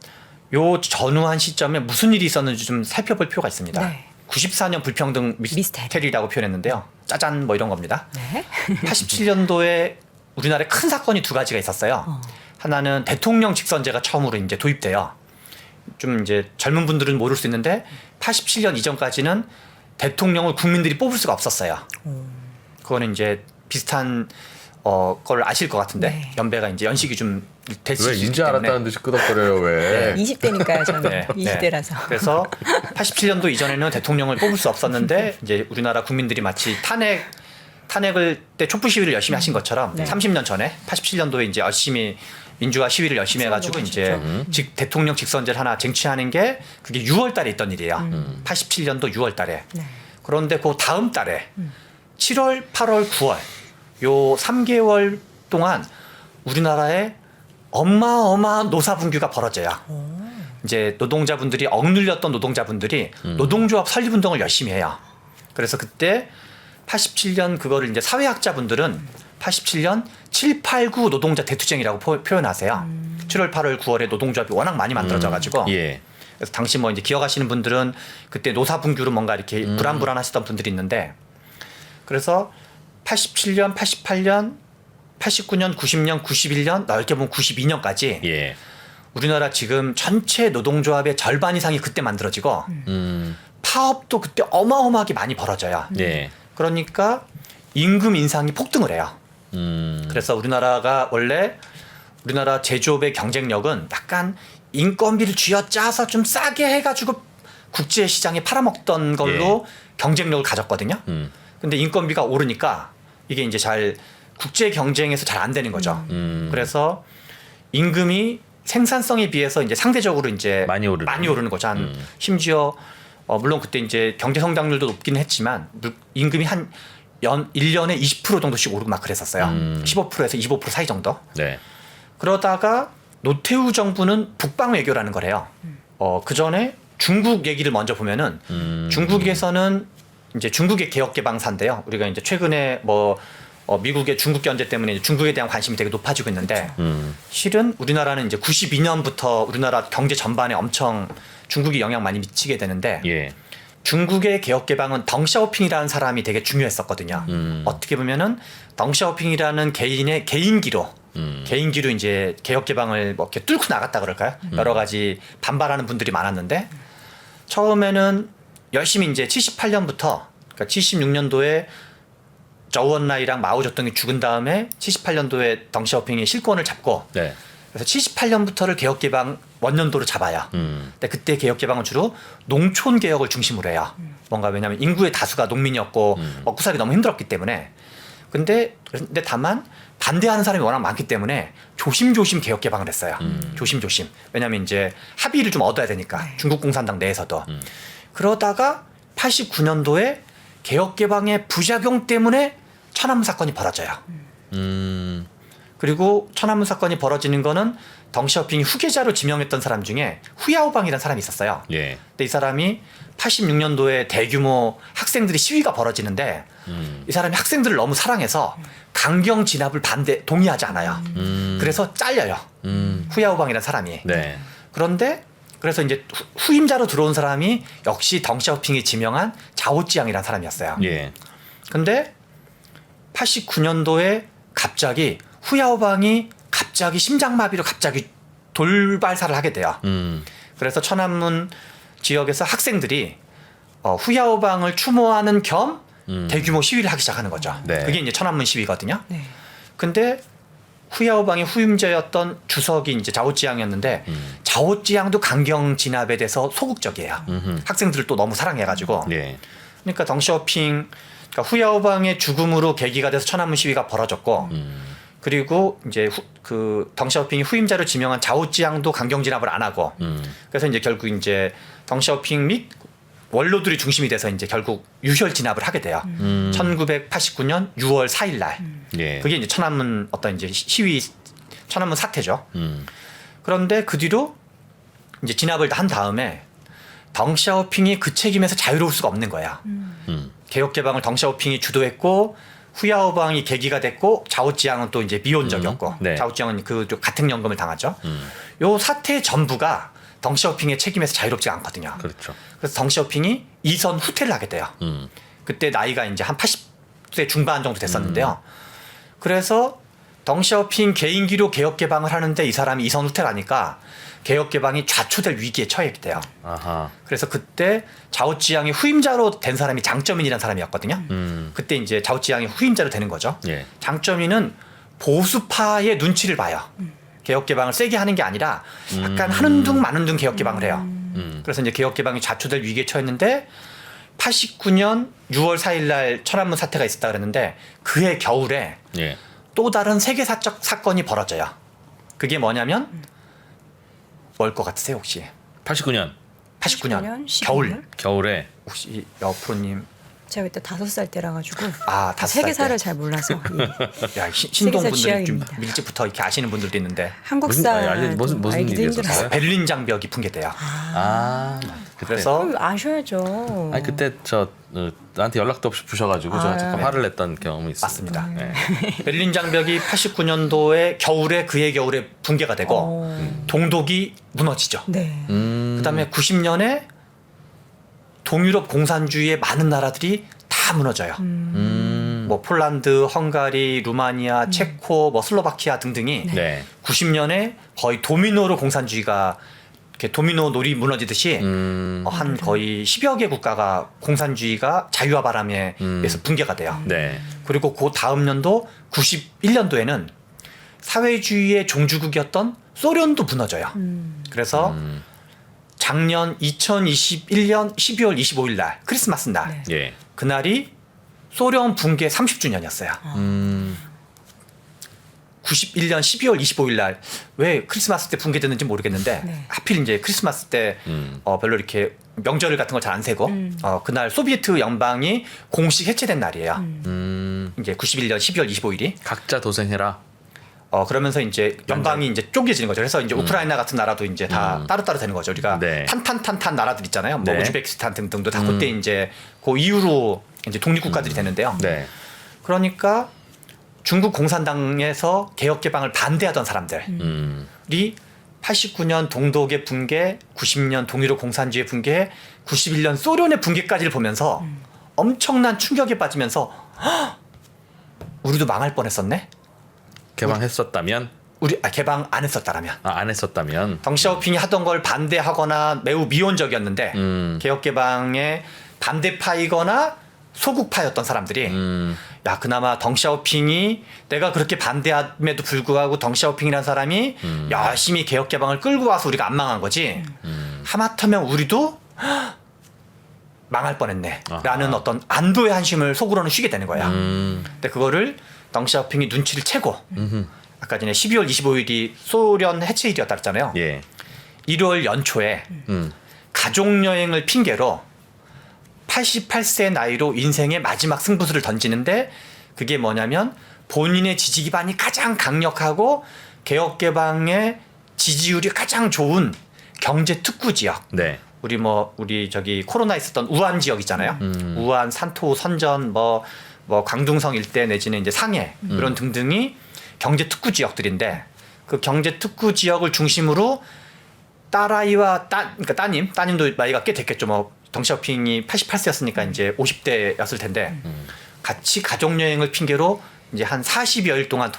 요 전후한 시점에 무슨 일이 있었는지 좀 살펴볼 필요가 있습니다. 네. 94년 불평등 미스테리라고 표현했는데요. 짜잔 뭐 이런 겁니다. 네. 87년도에 우리나라에 큰 사건이 2가지가 있었어요. 하나는 대통령 직선제가 처음으로 이제 도입돼요. 좀 이제 젊은 분들은 모를 수 있는데 87년 이전까지는 대통령을 국민들이 뽑을 수가 없었어요. 그거는 이제 비슷한 걸 아실 것 같은데 네. 연배가 이제 연식이 좀 됐을 왜 수 있기 인지 때문에. 알았다는 듯이 끄덕거려요 왜? 20대니까요, 저는. 네, 20대라서. 그래서 87년도 이전에는 대통령을 뽑을 수 없었는데 이제 우리나라 국민들이 마치 탄핵을 때 촛불 시위를 열심히 하신 것처럼 네. 30년 전에 87년도에 이제 열심히 민주화 시위를 열심히 해가지고 이제 대통령 직선제를 하나 쟁취하는 게 그게 6월달에 있던 일이에요. 87년도 6월달에. 네. 그런데 그 다음 달에 7월, 8월, 9월 요 3개월 동안 우리나라에 어마어마한 노사 분규가 벌어져요. 이제 노동자분들이 억눌렸던 노동자분들이 노동조합 설립운동을 열심히 해요. 그래서 그때 87년 그거를 이제 사회학자분들은 87년 7, 8, 9 노동자 대투쟁이라고 표현하세요. 7월, 8월, 9월에 노동조합이 워낙 많이 만들어져가지고 예. 그래서 당시 뭐 이제 기억하시는 분들은 그때 노사분규로 뭔가 이렇게 불안불안하시던 분들이 있는데 그래서 87년, 88년, 89년, 90년, 91년 넓게 보면 92년까지 예. 우리나라 지금 전체 노동조합의 절반 이상이 그때 만들어지고 파업도 그때 어마어마하게 많이 벌어져요. 예. 그러니까 임금 인상이 폭등을 해요. 음. 그래서 우리나라가 원래 우리나라 제조업의 경쟁력은 약간 인건비를 쥐어짜서 좀 싸게 해가지고 국제 시장에 팔아먹던 걸로 경쟁력을 가졌거든요. 근데 인건비가 오르니까 이게 이제 잘 국제 경쟁에서 잘 안 되는 거죠. 그래서 임금이 생산성에 비해서 이제 상대적으로 이제 많이 오르는 거죠. 한 심지어 물론 그때 이제 경제 성장률도 높기는 했지만 임금이 한 1년에 20% 정도씩 오르고 막 그랬었어요. 15%에서 25% 사이 정도. 네. 그러다가 노태우 정부는 북방 외교라는 거래요. 그 전에 중국 얘기를 먼저 보면은 중국에서는 이제 중국의 개혁 개방사인데요. 우리가 이제 최근에 뭐 미국의 중국 견제 때문에 중국에 대한 관심이 되게 높아지고 있는데 실은 우리나라는 이제 92년부터 우리나라 경제 전반에 엄청 중국이 영향 많이 미치게 되는데 예. 중국의 개혁 개방은 덩샤오핑이라는 사람이 되게 중요했었거든요. 어떻게 보면은 덩샤오핑이라는 개인의 개인기로 이제 개혁 개방을 뭐 이렇게 뚫고 나갔다 그럴까요? 여러 가지 반발하는 분들이 많았는데 처음에는 열심히 이제 78년부터 그러니까 76년도에 저우언라이랑 마오쩌둥이 죽은 다음에 78년도에 덩샤오핑이 실권을 잡고 네. 그래서 78년부터를 개혁 개방 원년도로 잡아요. 근데 그때 개혁 개방은 주로 농촌 개혁을 중심으로 해요. 뭔가 왜냐하면 인구의 다수가 농민이었고 먹고 살기 너무 힘들었기 때문에. 근데 다만 반대하는 사람이 워낙 많기 때문에 조심조심 개혁 개방을 했어요. 조심조심. 왜냐하면 이제 합의를 좀 얻어야 되니까 중국 공산당 내에서도. 그러다가 89년도에 개혁 개방의 부작용 때문에 천안문 사건이 벌어져요. 그리고 천안문 사건이 벌어지는 거는 덩샤오핑이 후계자로 지명했던 사람 중에 후야오방이라는 사람이 있었어요. 예. 근데 이 사람이 86년도에 대규모 학생들이 시위가 벌어지는데 이 사람이 학생들을 너무 사랑해서 강경 진압을 동의하지 않아요. 그래서 잘려요. 후야오방이라는 사람이. 네. 그런데 그래서 이제 후임자로 들어온 사람이 역시 덩샤오핑이 지명한 자오찌양이라는 사람이었어요. 예. 근데 89년도에 갑자기 후야오방이 갑자기 심장마비로 갑자기 돌발사를 하게 돼요. 그래서 천안문 지역에서 학생들이 후야오방을 추모하는 겸 대규모 시위를 하기 시작하는 거죠. 네. 그게 이제 천안문 시위거든요. 네. 근데 후야오방의 후임자였던 주석이 이제 자오찌양이었는데 자오찌양도 강경 진압에 대해서 소극적이에요. 학생들을 또 너무 사랑해가지고. 예. 그러니까 덩샤오핑, 그러니까 후야오방의 죽음으로 계기가 돼서 천안문 시위가 벌어졌고, 그리고 이제 그 덩샤오핑이 후임자로 지명한 자오찌양도 강경 진압을 안 하고, 그래서 이제 결국 이제 덩샤오핑 및 원로들이 중심이 돼서 이제 결국 유혈 진압을 하게 돼요. 1989년 6월 4일 날. 예. 그게 이제 천안문 어떤 이제 천안문 사태죠. 그런데 그 뒤로 이제 진압을 한 다음에 덩샤오핑이 그 책임에서 자유로울 수가 없는 거야. 개혁 개방을 덩샤오핑이 주도했고 후야오방이 계기가 됐고 자오찌양은 또 이제 미온적이었고 네. 자오찌양은 그 가택연금을 당하죠. 요 사태 전부가 덩샤오핑의 책임에서 자유롭지가 않거든요. 그렇죠. 그래서 덩샤오핑이 2선 후퇴를 하게 돼요. 그때 나이가 이제 한 80세 중반 정도 됐었는데요. 그래서 덩샤오핑 개인기로 개혁 개방을 하는데 이 사람이 2선 후퇴를 하니까 개혁 개방이 좌초될 위기에 처하게 돼요. 아하. 그래서 그때 자오찌양이 후임자로 된 사람이 장쩌민이라는 사람이었거든요. 그때 이제 자오찌양이 후임자로 되는 거죠. 예. 장쩌민은 보수파의 눈치를 봐요. 개혁 개방을 세게 하는 게 아니라 약간 하는 둥 마는 둥 개혁 개방을 해요. 그래서 이제 개혁 개방이 좌초될 위기에 처했는데 89년 6월 4일 날 천안문 사태가 있었다 그랬는데 그해 겨울에 예. 또 다른 세계사적 사건이 벌어져요. 그게 뭐냐면 뭘 것 같으세요 혹시? 89년 89년 12월? 겨울 겨울에 혹시 여프로님 제가 그때 5살 때라 가지고 아, 5살 세계사를 때. 잘 몰라서 야, 신동 분들이 좀 취향입니다. 일찍부터 이렇게 아시는 분들도 있는데 한국사 무슨 알기도 일이 힘들어요. 있었어요? 베를린 장벽이 붕괴돼요. 그때. 그래서 아셔야죠. 아니 그때 나한테 연락도 없이 부셔가지고 제가 잠깐 네. 화를 냈던 경험이 있습니다. 맞습니다. 네. 베를린 장벽이 89년도에 겨울에 그해 겨울에 붕괴가 되고 동독이 무너지죠. 네. 그다음에 90년에 동유럽 공산주의의 많은 나라들이 다 무너져요. 뭐 폴란드, 헝가리, 루마니아, 체코, 뭐 슬로바키아 등등이 네. 90년에 거의 도미노로 공산주의가 이렇게 도미노 놀이 무너지듯이 한 거의 10여 개 국가가 공산주의가 자유와 바람에 의해서 붕괴가 돼요. 네. 그리고 그 다음 년도 91년도에는 사회주의의 종주국이었던 소련도 무너져요. 그래서 작년 2021년 12월 25일 날 크리스마스 날 네. 예. 그날이 소련 붕괴 30주년이었어요. 91년 12월 25일 날 왜 크리스마스 때 붕괴됐는지 모르겠는데 네. 하필 이제 크리스마스 때 별로 이렇게 명절 같은 걸 잘 안 세고 그날 소비에트 연방이 공식 해체된 날이에요. 이제 91년 12월 25일이 각자 도생해라. 그러면서 이제 연방이 이제 쪼개지는 거죠. 그래서 이제 우크라이나 같은 나라도 이제 다 따로따로 되는 거죠. 우리가 네. 탄탄탄탄 나라들 있잖아요. 뭐 네. 우즈베키스탄 등등도 다 그때 이제 그 이후로 이제 독립국가들이 되는데요. 네. 그러니까 중국 공산당에서 개혁 개방을 반대하던 사람들이 89년 동독의 붕괴, 90년 동유럽 공산주의 붕괴, 91년 소련의 붕괴까지를 보면서 엄청난 충격에 빠지면서 헉! 우리도 망할 뻔했었네. 개방했었다면 우리 개방 안 했었다라면 안 했었다면 덩샤오핑이 하던 걸 반대하거나 매우 미온적이었는데 개혁 개방의 반대파이거나 소국파였던 사람들이 야 그나마 덩샤오핑이 내가 그렇게 반대함에도 불구하고 덩샤오핑이라는 사람이 열심히 개혁 개방을 끌고 와서 우리가 안 망한 거지 하마터면 우리도 망할 뻔했네라는 아하. 어떤 안도의 한심을 속으로는 쉬게 되는 거야. 근데 그거를 덩샤오핑이 눈치를 채고 아까 전에 12월 25일이 소련 해체일이었다 그랬잖아요. 예. 1월 연초에 가족 여행을 핑계로 88세 나이로 인생의 마지막 승부수를 던지는데 그게 뭐냐면 본인의 지지 기반이 가장 강력하고 개혁 개방의 지지율이 가장 좋은 경제 특구 지역. 네. 우리 저기 코로나 있었던 우한 지역 있잖아요. 우한, 산토, 선전, 뭐 광둥성 일대 내지는 이제 상해 이런 등등이 경제 특구 지역들인데 그 경제 특구 지역을 중심으로 딸아이와 그러니까 따님도 나이가 꽤 됐겠죠. 뭐 덩샤오핑이 88세였으니까 이제 50대였을 텐데 같이 가족 여행을 핑계로 이제 한 40여일 동안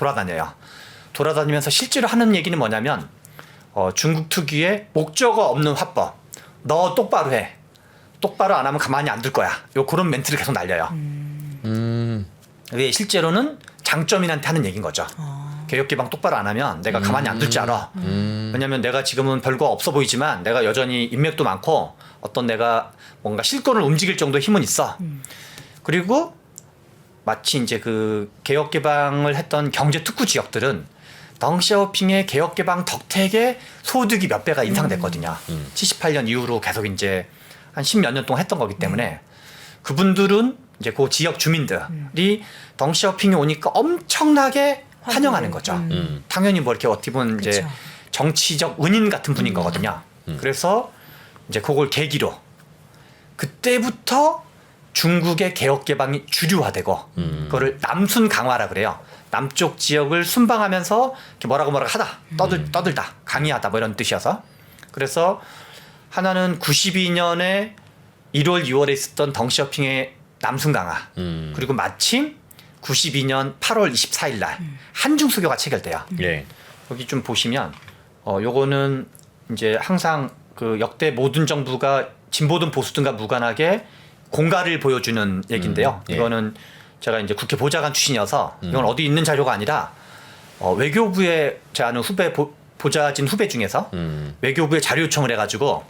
돌아다니면서 실제로 하는 얘기는 뭐냐면 중국 특유의 목적어 없는 화법. 너 똑바로 해. 똑바로 안 하면 가만히 안 둘 거야. 그런 멘트를 계속 날려요. 왜 실제로는 장점인한테 하는 얘기인 거죠. 개혁 개방 똑바로 안 하면 내가 가만히 안 둘 줄 알아. 왜냐면 내가 지금은 별거 없어 보이지만 내가 여전히 인맥도 많고 어떤 내가 뭔가 실권을 움직일 정도의 힘은 있어. 그리고 마치 이제 그 개혁 개방을 했던 경제 특구 지역들은 덩샤오핑의 개혁 개방 덕택에 소득이 몇 배가 인상됐거든요. 78년 이후로 계속 이제 한 10몇 년 동안 했던 거기 때문에 그분들은 이제 그 지역 주민들이 덩샤오핑이 오니까 엄청나게 환영하는 거죠. 당연히 뭐 이렇게 어떻게 보면 이제 그쵸. 정치적 은인 같은 분인 거거든요. 그래서 이제 그걸 계기로 그때부터 중국의 개혁 개방이 주류화되고 그거를 남순 강화라 그래요. 남쪽 지역을 순방하면서 이렇게 뭐라고 하다 떠들다 강의하다 뭐 이런 뜻이어서 그래서 하나는 92년에 1월 2월에 있었던 덩샤오핑의 남순 강화 그리고 마침 92년 8월 24일 날 한중 수교가 체결돼요. 예. 여기 좀 보시면 요거는 이제 항상 그 역대 모든 정부가 진보든 보수든가 무관하게 공가를 보여주는 얘기인데요. 예. 이거는 제가 이제 국회 보좌관 출신이어서 이건 어디 있는 자료가 아니라 외교부에 제 아는 보좌진 후배 중에서 외교부에 자료 요청을 해가지고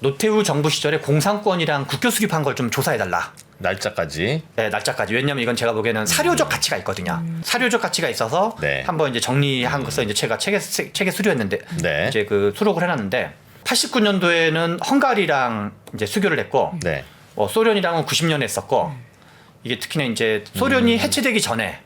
노태우 정부 시절에 공산권이랑 국교 수립한 걸 좀 조사해달라. 날짜까지. 네, 날짜까지. 왜냐면 이건 제가 보기에는 사료적 가치가 있거든요. 사료적 가치가 있어서 네. 한번 이제 정리한 것을 이제 제가 책에 수료했는데 네. 이제 그 수록을 해놨는데 89년도에는 헝가리랑 이제 수교를 했고 네. 소련이랑은 90년에 했었고 이게 특히나 이제 소련이 해체되기 전에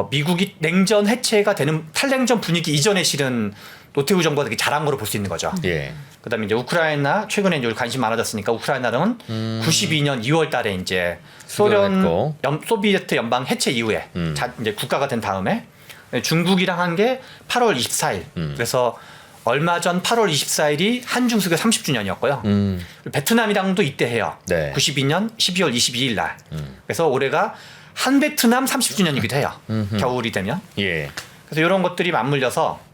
미국이 냉전 해체가 되는 탈냉전 분위기 이전에 실은 노태우 정부가 되게 잘한 거로 볼 수 있는 거죠. 예. 그다음에 이제 우크라이나 최근에 이제 관심 많아졌으니까 우크라이나는 92년 2월달에 이제 수교했고. 소비에트 연방 해체 이후에 이제 국가가 된 다음에 중국이랑 한 게 8월 24일. 그래서 얼마 전 8월 24일이 한중 수교 30주년이었고요. 베트남이랑도 이때 해요. 네. 92년 12월 22일 날. 그래서 올해가 한 베트남 30주년이기도 해요. 겨울이 되면. 예. 그래서 이런 것들이 맞물려서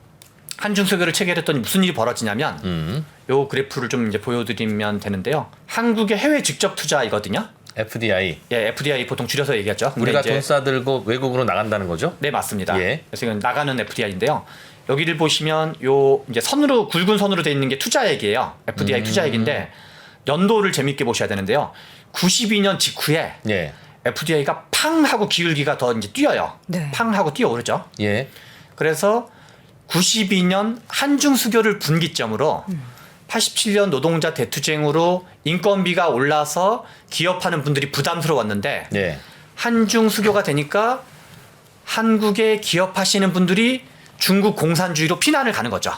한중 수교를 체결했더니 무슨 일이 벌어지냐면 요 그래프를 좀 이제 보여드리면 되는데요. 한국의 해외 직접 투자이거든요. FDI. 예, FDI 보통 줄여서 얘기하죠. 근데 우리가 이제 돈 싸들고 외국으로 나간다는 거죠? 네, 맞습니다. 예. 그래서 이건 나가는 FDI인데요. 여기를 보시면 요 이제 선으로 굵은 선으로 돼 있는 게 투자액이에요. FDI 투자액인데 연도를 재밌게 보셔야 되는데요. 92년 직후에 예. FDI가 팡 하고 기울기가 더 이제 뛰어요. 네. 팡 하고 뛰어오르죠. 예. 그래서 92년 한중 수교를 분기점으로 87년 노동자 대투쟁으로 인건비가 올라서 기업하는 분들이 부담스러웠는데 예. 한중 수교가 되니까 한국에 기업하시는 분들이 중국 공산주의로 피난을 가는 거죠.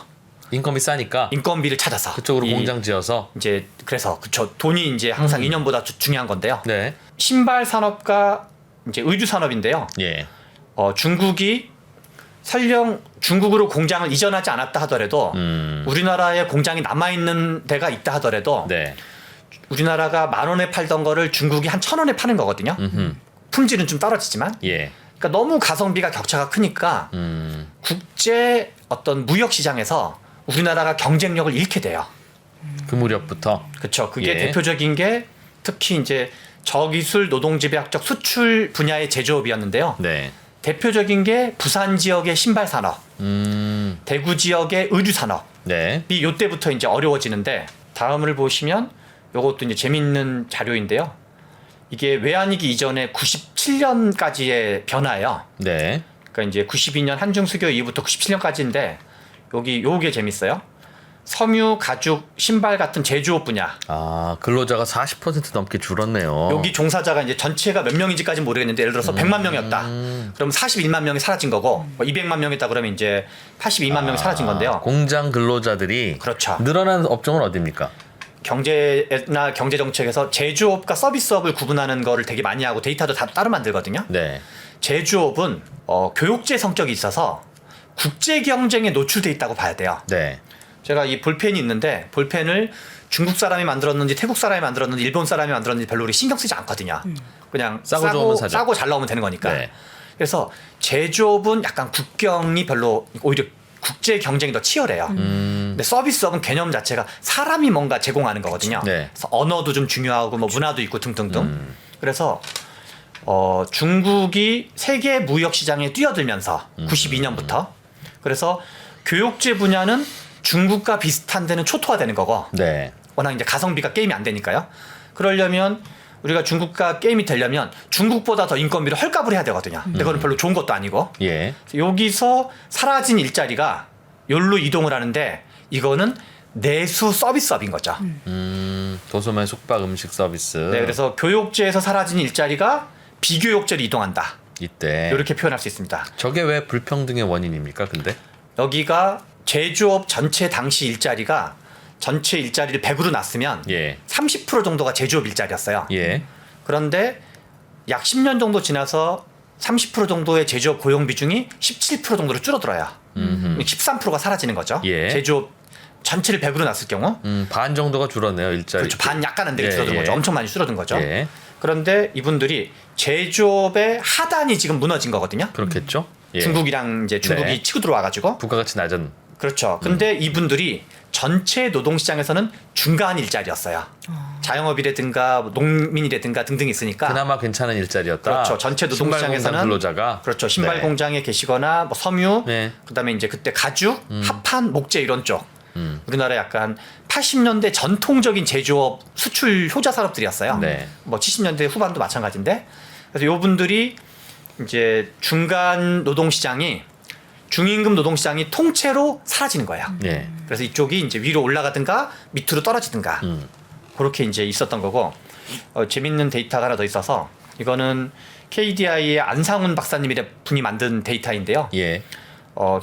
인건비 싸니까 인건비를 찾아서 그쪽으로 이 공장 지어서. 이제 그래서 그쵸 돈이 이제 항상 인연보다 중요한 건데요. 네. 신발 산업과 이제 의류 산업인데요. 예. 중국이 설령 중국으로 공장을 이전하지 않았다 하더라도 우리나라에 공장이 남아 있는 데가 있다 하더라도 네. 우리나라가 10,000원에 팔던 거를 중국이 한 1,000원에 파는 거거든요. 품질은 좀 떨어지지만. 예. 그러니까 너무 가성비가 격차가 크니까 국제 어떤 무역 시장에서 우리나라가 경쟁력을 잃게 돼요. 그 무렵부터. 그렇죠. 그게 예. 대표적인 게 특히 이제 저기술 노동집약적 수출 분야의 제조업이었는데요. 네. 대표적인 게 부산 지역의 신발 산업, 대구 지역의 의류 산업이 네. 요때부터 이제 어려워지는데 다음을 보시면 요것도 이제 재밌는 자료인데요. 이게 외환위기 이전에 97년까지의 변화예요. 네. 그러니까 이제 92년 한중 수교 이후부터 97년까지인데 요게 재밌어요. 섬유, 가죽, 신발 같은 제조업 분야. 아, 근로자가 40% 넘게 줄었네요. 여기 종사자가 이제 전체가 몇 명인지까지는 모르겠는데 예를 들어서 100만 명이었다. 그럼 41만 명이 사라진 거고 200만 명이다 그러면 이제 82만 명이 사라진 건데요. 공장 근로자들이 그렇죠. 늘어난 업종은 어디입니까? 경제나 경제 정책에서 제조업과 서비스업을 구분하는 거를 되게 많이 하고 데이터도 다 따로 만들거든요. 네. 제조업은 교육제 성격이 있어서 국제 경쟁에 노출돼 있다고 봐야 돼요. 네. 제가 이 볼펜이 있는데 볼펜을 중국 사람이 만들었는지 태국 사람이 만들었는지 일본 사람이 만들었는지 별로 우리 신경 쓰지 않거든요. 그냥 싸고 좋으면 사죠. 싸고 잘 나오면 되는 거니까. 네. 그래서 제조업은 약간 국경이 별로 오히려 국제 경쟁이 더 치열해요. 근데 서비스업은 개념 자체가 사람이 뭔가 제공하는 거거든요. 네. 그래서 언어도 좀 중요하고 뭐 문화도 있고 등등등. 그래서 중국이 세계 무역 시장에 뛰어들면서 92년부터 그래서 교육제 분야는 중국과 비슷한 데는 초토화되는 거고 네. 워낙 이제 가성비가 게임이 안 되니까요. 그러려면 우리가 중국과 게임이 되려면 중국보다 더 인건비를 헐값을 해야 되거든요. 근데 그건 별로 좋은 것도 아니고 예. 여기서 사라진 일자리가 여기로 이동을 하는데 이거는 내수 서비스업인 거죠. 도소매 숙박 음식 서비스. 네, 그래서 교육제에서 사라진 일자리가 비교육제로 이동한다. 이때. 이렇게 표현할 수 있습니다. 저게 왜 불평등의 원인입니까? 근데? 여기가 제조업 전체 당시 일자리가 전체 일자리를 100으로 났으면 예. 30% 정도가 제조업 일자리였어요. 예. 그런데 약 10년 정도 지나서 30% 정도의 제조업 고용 비중이 17% 정도로 줄어들어요. 13%가 사라지는 거죠. 예. 제조업 전체를 100으로 났을 경우 반 정도가 줄었네요, 일자리. 그렇죠. 반 약간 안 되게 예, 줄어든 예. 거죠. 엄청 많이 줄어든 거죠. 예. 그런데 이분들이 제조업의 하단이 지금 무너진 거거든요. 그렇겠죠? 예. 중국이랑 이제 중국이 네. 치고 들어와가지고 부가가치 낮은. 그렇죠. 근데 이분들이 전체 노동시장에서는 중간 일자리였어요. 자영업이라든가 농민이라든가 등등 있으니까 그나마 괜찮은 일자리였다. 그렇죠. 전체 신발 공장 노동시장에서는 근로자가. 그렇죠. 신발 네. 공장에 계시거나 뭐 섬유, 네. 그다음에 이제 그때 가죽, 합판, 목재 이런 쪽. 우리나라 약간 80년대 전통적인 제조업 수출 효자 산업들이었어요. 네. 뭐 70년대 후반도 마찬가지인데. 그래서 요 분들이 이제 중간 노동시장이 중임금 노동시장이 통째로 사라지는 거예요. 예. 그래서 이쪽이 이제 위로 올라가든가 밑으로 떨어지든가 그렇게 이제 있었던 거고 재밌는 데이터가 하나 더 있어서 이거는 KDI의 안상훈 박사님이 분이 만든 데이터인데요. 예.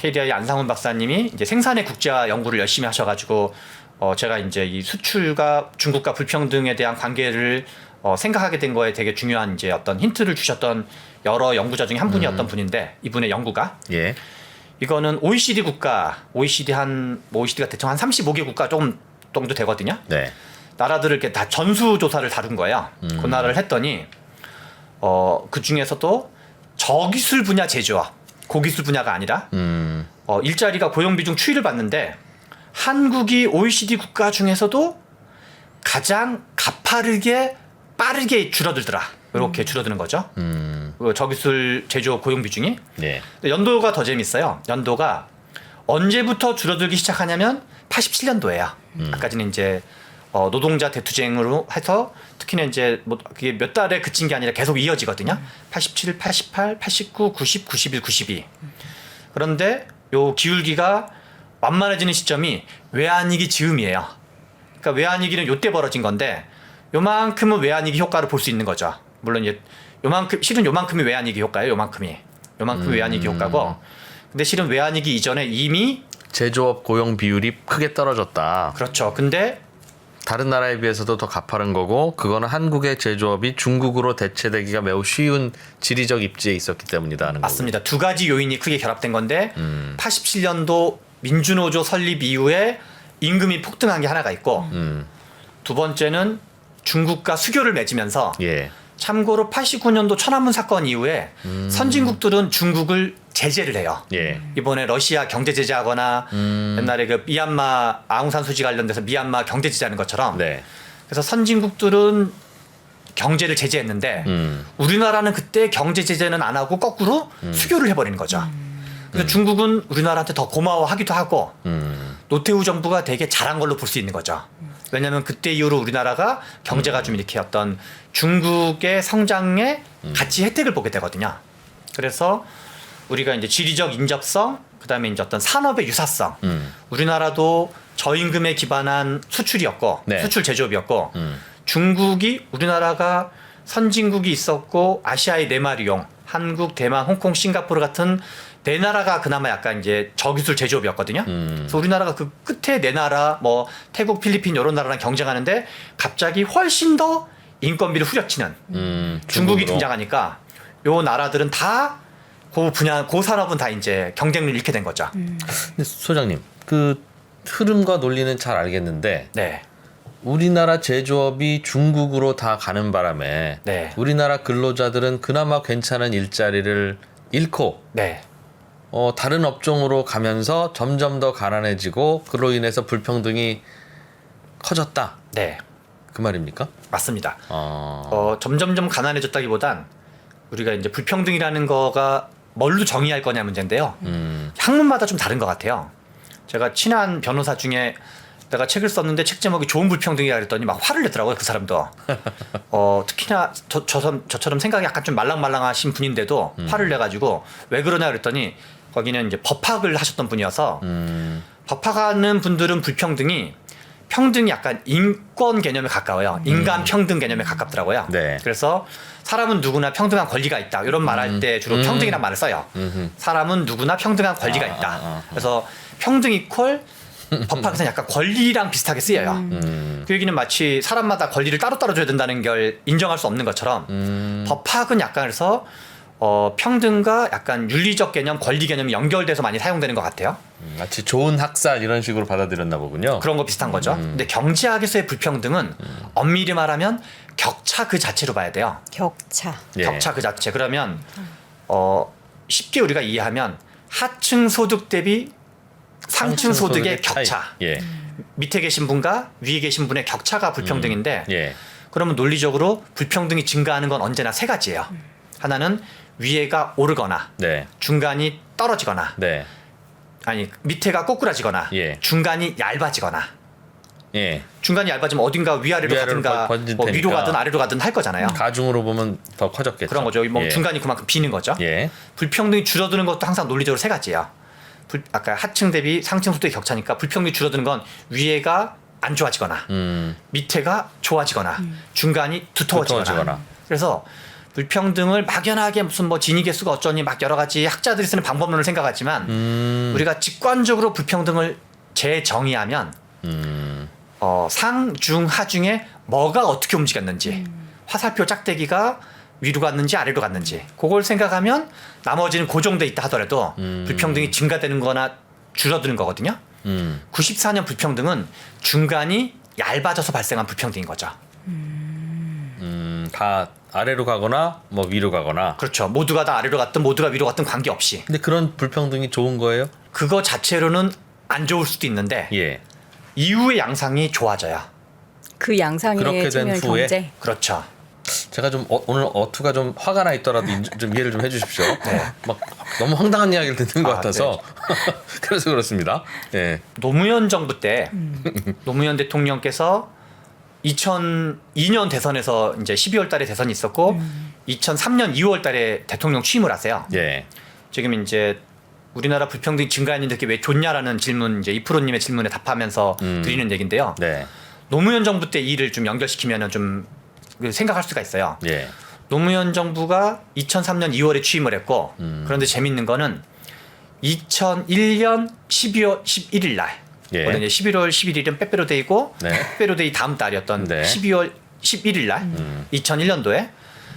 KDI 안상훈 박사님이 이제 생산의 국제화 연구를 열심히 하셔가지고 제가 이제 이 수출과 중국과 불평등에 대한 관계를 생각하게 된 거에 되게 중요한 이제 어떤 힌트를 주셨던 여러 연구자 중에 한 분이었던 분인데 이분의 연구가 예. 이거는 OECD 국가, OECD가 대충 한 35개 국가 조금 정도 되거든요. 네. 나라들을 이렇게 다 전수 조사를 다룬 거예요. 그 나라를 했더니 그 중에서도 저기술 분야 제조업, 고기술 분야가 아니라 일자리가 고용 비중 추이를 봤는데 한국이 OECD 국가 중에서도 가장 가파르게 빠르게 줄어들더라. 이렇게 줄어드는 거죠. 그 저기술 제조업 고용 비중이. 네. 연도가 더 재밌어요. 연도가 언제부터 줄어들기 시작하냐면 87년도예요. 아까 전에 이제 노동자 대투쟁으로 해서 특히나 이제 뭐 그게 몇 달에 그친 게 아니라 계속 이어지거든요. 87, 88, 89, 90, 91, 92. 그런데 요 기울기가 완만해지는 시점이 외환위기 즈음이에요. 그러니까 외환위기는 요때 벌어진 건데 요만큼은 외환위기 효과를 볼 수 있는 거죠. 물론 이제 실은 요만큼이 외환위기 효과예요. 요만큼이 외환위기 효과고. 근데 실은 외환위기 이전에 이미 제조업 고용 비율이 크게 떨어졌다. 그렇죠. 근데 다른 나라에 비해서도 더 가파른 거고 그거는 한국의 제조업이 중국으로 대체되기가 매우 쉬운 지리적 입지에 있었기 때문이다 하는 거죠. 맞습니다. 두 가지 요인이 크게 결합된 건데 87년도 민주노조 설립 이후에 임금이 폭등한 게 하나가 있고 두 번째는 중국과 수교를 맺으면서 예. 참고로 89년도 천안문 사건 이후에 선진국들은 중국을 제재를 해요. 예. 이번에 러시아 경제 제재하거나 옛날에 그 미얀마 아웅산 수지 관련돼서 미얀마 경제 제재하는 것처럼 네. 그래서 선진국들은 경제를 제재했는데 우리나라는 그때 경제 제재는 안 하고 거꾸로 수교를 해버리는 거죠. 그래서 중국은 우리나라한테 더 고마워하기도 하고 노태우 정부가 되게 잘한 걸로 볼 수 있는 거죠. 왜냐하면 그때 이후로 우리나라가 경제가 좀 이렇게 어떤 중국의 성장에 같이 혜택을 보게 되거든요. 그래서 우리가 이제 지리적 인접성, 그다음에 이제 어떤 산업의 유사성, 우리나라도 저임금에 기반한 수출이었고 네. 수출 제조업이었고 중국이 우리나라가 선진국이 있었고 아시아의 네 마리용, 한국, 대만, 홍콩, 싱가포르 같은 네 나라가 그나마 약간 이제 저기술 제조업이었거든요. 그래서 우리나라가 그 끝에 네 나라, 뭐 태국, 필리핀 이런 나라랑 경쟁하는데 갑자기 훨씬 더 인건비를 후려치는 중국이 중국으로. 등장하니까 요 나라들은 다 그 분야, 그 산업은 다 이제 경쟁을 잃게 된 거죠. 근데 소장님, 그 흐름과 논리는 잘 알겠는데 네, 우리나라 제조업이 중국으로 다 가는 바람에 네. 우리나라 근로자들은 그나마 괜찮은 일자리를 잃고 네, 다른 업종으로 가면서 점점 더 가난해지고 그로 인해서 불평등이 커졌다. 네, 그 말입니까? 맞습니다. 어... 점점점 가난해졌다기보단 우리가 이제 불평등이라는 거가 뭘로 정의할 거냐 문제인데요. 학문마다 좀 다른 것 같아요. 제가 친한 변호사 중에 내가 책을 썼는데 책 제목이 좋은 불평등이라 그랬더니 막 화를 내더라고요. 그 사람도. 특히나 저처럼 생각이 약간 좀 말랑말랑하신 분인데도 화를 내가지고 왜 그러냐 그랬더니 거기는 이제 법학을 하셨던 분이어서 법학하는 분들은 불평등이 평등이 약간 인권 개념에 가까워요. 인간 평등 개념에 가깝더라고요. 네. 그래서 사람은 누구나 평등한 권리가 있다. 이런 말할 때 주로 평등이란 말을 써요. 사람은 누구나 평등한 권리가 있다. 그래서 평등 이퀄 법학에서는 약간 권리랑 비슷하게 쓰여요. 그 얘기는 마치 사람마다 권리를 따로따로 줘야 된다는 걸 인정할 수 없는 것처럼 법학은 약간 그래서 평등과 약간 윤리적 개념, 권리 개념이 연결돼서 많이 사용되는 것 같아요. 마치 좋은 학살 이런 식으로 받아들였나 보군요. 그런 거 비슷한 거죠. 근데 경제학에서의 불평등은 엄밀히 말하면 격차 그 자체로 봐야 돼요. 격차. 예. 격차 그 자체. 그러면 쉽게 우리가 이해하면 하층 소득 대비 상층 소득의 차이. 격차. 예. 밑에 계신 분과 위에 계신 분의 격차가 불평등인데 예. 그러면 논리적으로 불평등이 증가하는 건 언제나 세 가지예요. 하나는 위에가 오르거나 네. 중간이 떨어지거나 네. 아니 밑에가 꼬꾸라지거나 예. 중간이 얇아지거나 예. 중간이 얇아지면 어딘가 위아래로 위아래로 가든가 번질 뭐 위로 테니까. 가든 아래로 가든 할 거잖아요. 가중으로 보면 더 커졌겠죠. 그런 거죠. 뭐 예. 중간이 그만큼 비는 거죠. 예. 불평등이 줄어드는 것도 항상 논리적으로 세 가지예요. 아까 하층 대비 상층 소득의 격차니까 불평등이 줄어드는 건 위에가 안 좋아지거나 밑에가 좋아지거나 중간이 두터워지거나. 두터워지거나. 그래서 불평등을 막연하게 무슨 뭐 진위 개수가 어쩌니 막 여러 가지 학자들이 쓰는 방법론을 생각하지만 우리가 직관적으로 불평등을 재정의하면 상, 중, 하 중에 뭐가 어떻게 움직였는지 화살표 짝대기가 위로 갔는지 아래로 갔는지 그걸 생각하면 나머지는 고정돼 있다 하더라도 불평등이 증가되는 거나 줄어드는 거거든요. 94년 불평등은 중간이 얇아져서 발생한 불평등인 거죠. 다 아래로 가거나 뭐 위로 가거나. 그렇죠. 모두가 다 아래로 갔든 모두가 위로 갔든 관계없이. 근데 그런 불평등이 좋은 거예요? 그거 자체로는 안 좋을 수도 있는데 예. 이후의 양상이 좋아져요. 그 양상에 그렇게 된 측면 후에? 경제. 그렇죠. 제가 좀 오늘 어투가 좀 화가 나 있더라도 좀 이해를 좀 해주십시오. 막 너무 황당한 이야기를 듣는 것 같아서 그래서 그렇습니다. 예. 노무현 정부 때 노무현 대통령께서 2002년 대선에서 이제 12월 달에 대선이 있었고 2003년 2월 달에 대통령 취임을 하세요. 예. 지금 이제 우리나라 불평등이 증가했는데 그게 왜 좋냐라는 질문 이제 이프로님의 질문에 답하면서 드리는 얘기인데요. 네. 노무현 정부 때 이 일을 좀 연결시키면은 좀 생각할 수가 있어요. 예. 노무현 정부가 2003년 2월에 취임을 했고 그런데 재밌는 거는 2001년 12월 11일 날 예. 원래 이제 11월 11일은 빼빼로데이고 네. 빼빼로데이 다음 달이었던 네. 12월 11일 날 2001년도에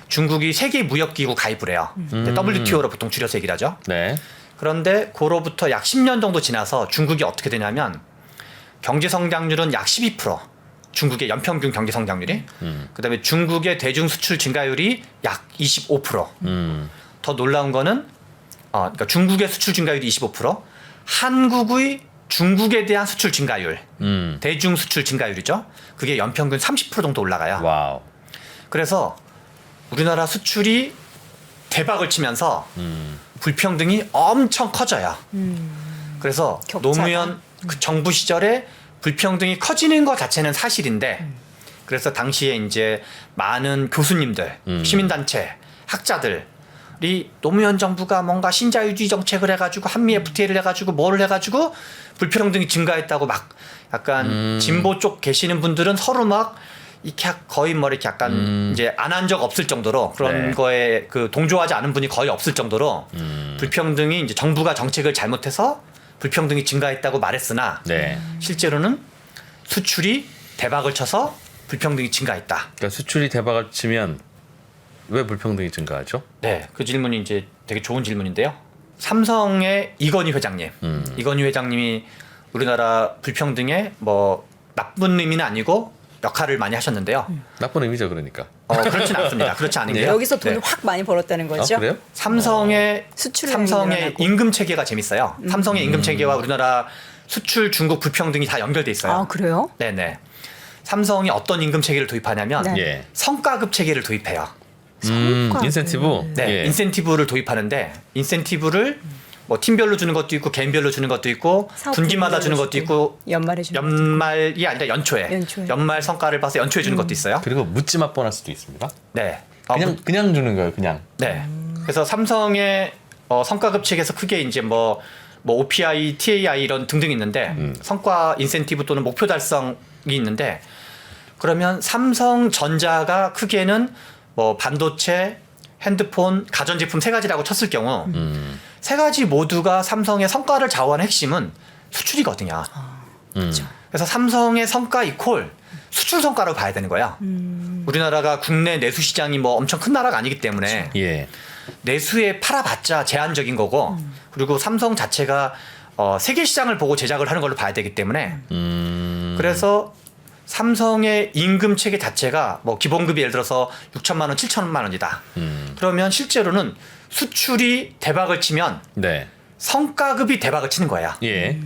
중국이 세계 무역기구 가입을 해요. WTO로 보통 줄여서 얘기를 하죠. 네. 그런데 그로부터 약 10년 정도 지나서 중국이 어떻게 되냐면 경제 성장률은 약 12%. 중국의 연평균 경제 성장률이. 그다음에 중국의 대중 수출 증가율이 약 25%. 더 놀라운 거는 그러니까 중국의 수출 증가율이 25%, 한국의 중국에 대한 수출 증가율, 대중 수출 증가율이죠. 그게 연평균 30% 정도 올라가요. 와우. 그래서 우리나라 수출이 대박을 치면서 불평등이 엄청 커져요. 그래서 격차가. 노무현 그 정부 시절에 불평등이 커지는 것 자체는 사실인데 그래서 당시에 이제 많은 교수님들, 시민단체, 학자들이 노무현 정부가 뭔가 신자유주의 정책을 해가지고 한미 FTA를 해가지고 뭐를 해가지고 불평등이 증가했다고 막 약간 진보 쪽 계시는 분들은 서로 막 이렇게 거의 뭐 이렇게 약간 이제 안 한 적 없을 정도로 그런 네. 거에 그 동조하지 않은 분이 거의 없을 정도로 불평등이 이제 정부가 정책을 잘못해서 불평등이 증가했다고 말했으나 네. 실제로는 수출이 대박을 쳐서 불평등이 증가했다. 그러니까 수출이 대박을 치면 왜 불평등이 증가하죠? 네, 그 질문이 이제 되게 좋은 질문인데요. 삼성의 이건희 회장님, 이건희 회장님이 우리나라 불평등에 뭐 나쁜 의미는 아니고 역할을 많이 하셨는데요. 나쁜 의미죠, 그러니까. 그렇진 않습니다. 그렇지 않은 게요. 여기서 돈을 네. 확 많이 벌었다는 거죠. 아, 그래요? 삼성의 수출량이 삼성의 늘어나고. 임금 체계가 재밌어요. 삼성의 임금 체계와 우리나라 수출 중국 불평등이 다 연결돼 있어요. 아 그래요? 네네. 삼성이 어떤 임금 체계를 도입하냐면 네. 예. 성과급 체계를 도입해요. 인센티브. 네, 예. 인센티브를 도입하는데 인센티브를 뭐 팀별로 주는 것도 있고 개인별로 주는 것도 있고 사업 분기마다 주는 것도 있고 연말에 주는 연말이 아니라 연초에 연초에. 연말 성과를 봐서 연초에 주는 것도 있어요. 그리고 묻지 맛뻔할 수도 있습니다. 네. 그냥 주는 거예요, 그냥. 네. 그래서 삼성의 성과급 체계에서 크게 이제 뭐 OPI, TAI 이런 등등 있는데 성과 인센티브 또는 목표 달성이 있는데 그러면 삼성전자가 크게는 뭐 반도체, 핸드폰, 가전제품 세 가지라고 쳤을 경우 세 가지 모두가 삼성의 성과를 좌우하는 핵심은 수출이거든요. 그래서 삼성의 성과 이퀄 수출 성과로 봐야 되는 거예요. 우리나라가 국내 내수 시장이 뭐 엄청 큰 나라가 아니기 때문에 예. 내수에 팔아봤자 제한적인 거고 그리고 삼성 자체가 세계 시장을 보고 제작을 하는 걸로 봐야 되기 때문에 그래서 삼성의 임금 체계 자체가 뭐 기본급이 예를 들어서 6천만 원, 7천만 원이다. 그러면 실제로는 수출이 대박을 치면 네. 성과급이 대박을 치는 거예요. 예.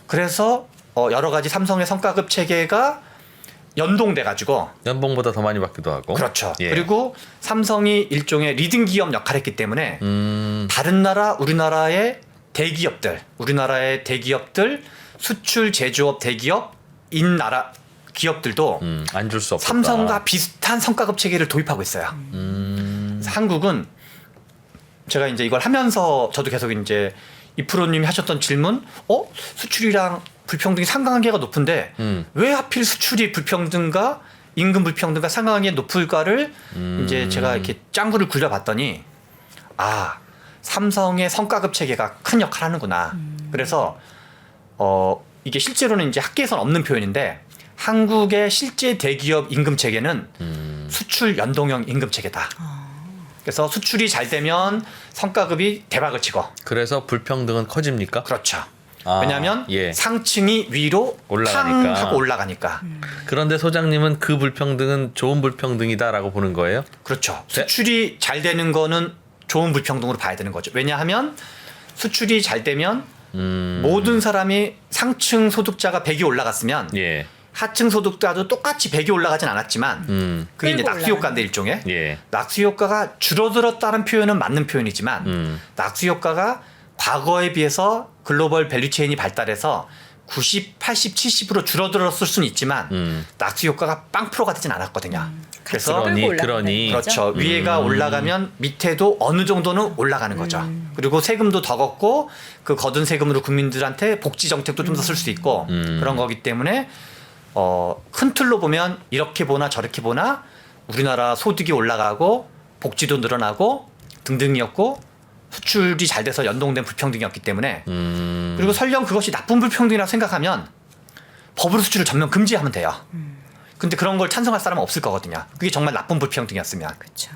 그래서 여러 가지 삼성의 성과급 체계가 연동돼 가지고 연봉보다 더 많이 받기도 하고. 그렇죠. 예. 그리고 삼성이 일종의 리딩 기업 역할을 했기 때문에 다른 나라 우리나라의 대기업들 수출 제조업 대기업인 나라 기업들도 안 줄 수 없다. 삼성과 비슷한 성과급 체계를 도입하고 있어요. 그래서 한국은 제가 이제 이걸 하면서 저도 계속 이제 이프로님이 하셨던 질문, 수출이랑 불평등이 상관관계가 높은데 왜 하필 수출이 불평등과 임금 불평등과 상관관계 높을까를 이제 제가 이렇게 짱구를 굴려봤더니 삼성의 성과급 체계가 큰 역할을 하는구나. 그래서 이게 실제로는 이제 학계에서는 없는 표현인데 한국의 실제 대기업 임금 체계는 수출 연동형 임금 체계다. 그래서 수출이 잘 되면 성과급이 대박을 치고. 그래서 불평등은 커집니까? 그렇죠. 왜냐하면 예. 상층이 위로 올라가니까. 탕 하고 올라가니까. 그런데 소장님은 그 불평등은 좋은 불평등이다라고 보는 거예요? 그렇죠. 수출이 잘 되는 거는 좋은 불평등으로 봐야 되는 거죠. 왜냐하면 수출이 잘 되면 모든 사람이 상층 소득자가 100이 올라갔으면 예. 하층 소득자도 똑같이 100이 올라가진 않았지만 그게 이제 끌고 낙수 효과인데 일종의 예. 낙수 효과가 줄어들었다는 표현은 맞는 표현이지만 낙수 효과가 과거에 비해서 글로벌 밸류체인이 발달해서 90, 80, 70으로 줄어들었을 수는 있지만 낙수 효과가 빵프로가 되진 않았거든요. 그래서 그러니 그렇죠. 위에가 올라가면 밑에도 어느 정도는 올라가는 거죠. 그리고 세금도 더 걷고 그 거둔 세금으로 국민들한테 복지 정책도 좀 더 쓸 수 있고 그런 거기 때문에 큰 틀로 보면 이렇게 보나 저렇게 보나 우리나라 소득이 올라가고 복지도 늘어나고 등등이었고 수출이 잘 돼서 연동된 불평등이었기 때문에 그리고 설령 그것이 나쁜 불평등이라고 생각하면 법으로 수출을 전면 금지하면 돼요. 근데 그런 걸 찬성할 사람은 없을 거거든요. 그게 정말 나쁜 불평등이었으면. 그렇죠.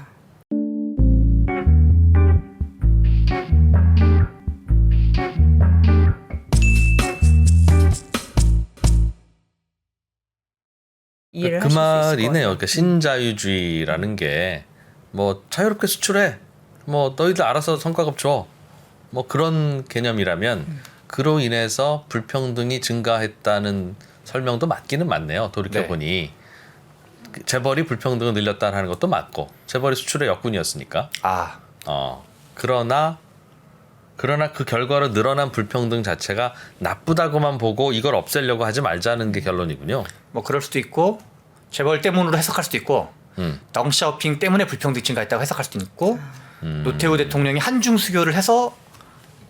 그 말이네요. 그러니까 신자유주의라는 게 뭐 자유롭게 수출해, 뭐 너희들 알아서 성과급 줘, 뭐 그런 개념이라면 그로 인해서 불평등이 증가했다는 설명도 맞기는 맞네요. 돌이켜 보니 재벌이 불평등을 늘렸다는 것도 맞고 재벌이 수출의 역군이었으니까. 그러나 그 결과로 늘어난 불평등 자체가 나쁘다고만 보고 이걸 없애려고 하지 말자는 게 결론이군요. 뭐 그럴 수도 있고 재벌 때문으로 해석할 수도 있고 덩샤오핑 때문에 불평등이 증가했다고 해석할 수도 있고 노태우 대통령이 한중 수교를 해서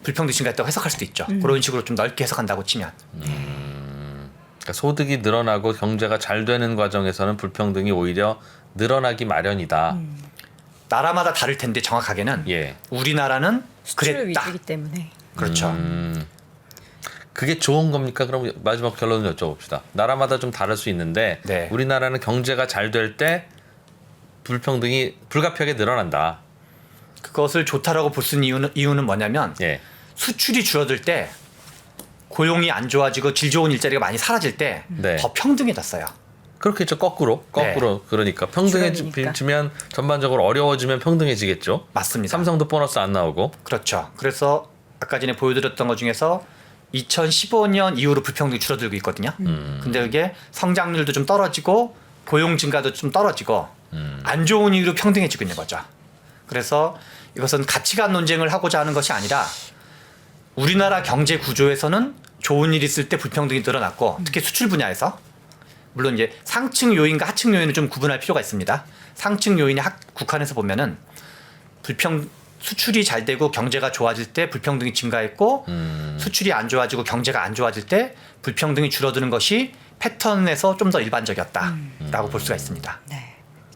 불평등이 증가했다고 해석할 수도 있죠. 그런 식으로 좀 넓게 해석한다고 치면. 그러니까 소득이 늘어나고 경제가 잘 되는 과정에서는 불평등이 오히려 늘어나기 마련이다. 나라마다 다를 텐데 정확하게는 우리나라는 수출 그랬다. 위주이기 때문에. 그렇죠. 그게 좋은 겁니까? 그럼 마지막 결론을 여쭤봅시다. 나라마다 좀 다를 수 있는데 우리나라는 경제가 잘 될 때 불평등이 불가피하게 늘어난다. 그것을 좋다라고 볼 수 있는 이유는 뭐냐면 수출이 줄어들 때 고용이 안 좋아지고 질 좋은 일자리가 많이 사라질 때 더 평등해졌어요. 그렇겠죠. 거꾸로. 그러니까 평등해지면 전반적으로 어려워지면 평등해지겠죠. 맞습니다. 삼성도 보너스 안 나오고. 그렇죠. 그래서 아까 전에 보여드렸던 것 중에서 2015년 이후로 불평등이 줄어들고 있거든요. 근데 그게 성장률도 좀 떨어지고 고용 증가도 좀 떨어지고 안 좋은 이유로 평등해지고 있는 거죠. 그래서 이것은 가치관 논쟁을 하고자 하는 것이 아니라 우리나라 경제 구조에서는 좋은 일이 있을 때 불평등이 늘어났고 특히 수출 분야에서 물론 이제 상층 요인과 하층 요인을 좀 구분할 필요가 있습니다. 상층 요인이 국한에서 보면은 수출이 잘 되고 경제가 좋아질 때 불평등이 증가했고 수출이 안 좋아지고 경제가 안 좋아질 때 불평등이 줄어드는 것이 패턴에서 좀 더 일반적이었다라고 볼 수가 있습니다.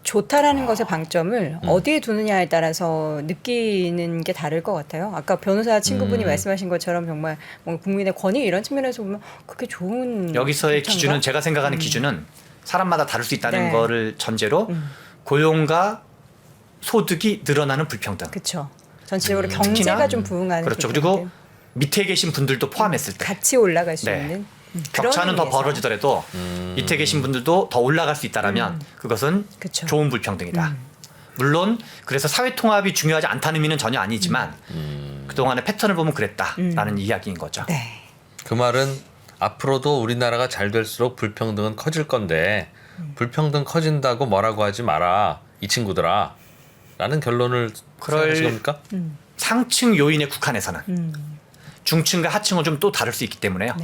좋다라는 것의 방점을 어디에 두느냐에 따라서 느끼는 게 다를 것 같아요. 아까 변호사 친구분이 말씀하신 것처럼 정말 뭔가 국민의 권익 이런 측면에서 보면 그게 좋은 여기서의 기준은 제가 생각하는 기준은 사람마다 다를 수 있다는 거를 전제로 고용과 소득이 늘어나는 불평등. 그렇죠. 전체적으로 경제가 좀 부응하는. 그렇죠. 그리고 밑에 계신 분들도 포함했을 때 같이 올라갈 수 있는. 격차는 더 벌어지더라도 밑에 계신 분들도 더 올라갈 수 있다라면 그것은 좋은 불평등이다. 물론 그래서 사회 통합이 중요하지 않다는 의미는 전혀 아니지만 그동안의 패턴을 보면 그랬다라는 이야기인 거죠. 그 말은 앞으로도 우리나라가 잘 될수록 불평등은 커질 건데 불평등 커진다고 뭐라고 하지 마라 이 친구들아 라는 결론을 생각하신 겁니까? 상층 요인에 국한해서는 중층과 하층은 좀 또 다를 수 있기 때문에요.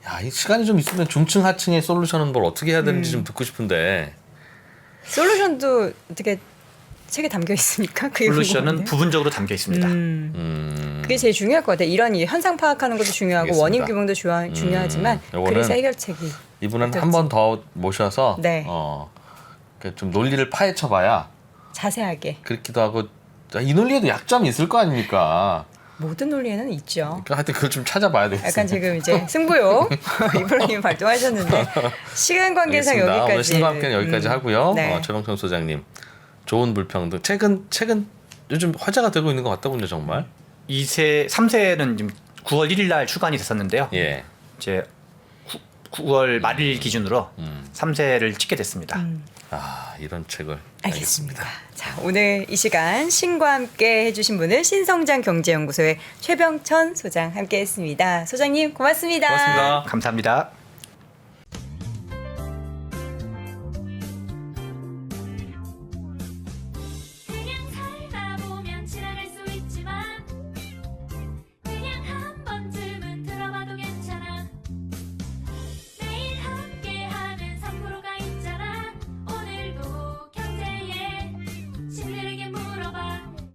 야, 이 시간이 좀 있으면 중층 하층의 솔루션은 뭘 어떻게 해야 되는지 좀 듣고 싶은데 솔루션도 어떻게 책에 담겨 있습니까? 그게 솔루션은 궁금하네요. 부분적으로 담겨 있습니다. 그게 제일 중요할 것 같아요. 이런 이 현상 파악하는 것도 중요하고 알겠습니다. 원인 규명도 중요하지만 요거는 그래서 해결책이 이분은 어떨지. 한 번 더 모셔서 네. 좀 논리를 파헤쳐봐야 자세하게 그렇기도 하고 이 논리에도 약점이 있을 거 아닙니까? 모든 논리에는 있죠. 그러니까 하여튼 그걸 좀 찾아봐야 되겠어요. 약간 지금 이제 승부욕 이프로님 발동하셨는데 시간 관계상 알겠습니다. 여기까지. 오늘 신과 함께는 여기까지 하고요. 네. 최병천 소장님 좋은 불평등 책은 요즘 화제가 되고 있는 것 같더군요 정말. 3세는 지금 9월 1일 날 출간이 됐었는데요. 예. 이제 9월 말일 기준으로 3세를 찍게 됐습니다. 이런 책을 알겠습니다. 자, 오늘 이 시간 신과 함께 해주신 분은 신성장 경제연구소의 최병천 소장 함께했습니다. 소장님 고맙습니다. 고맙습니다. 감사합니다.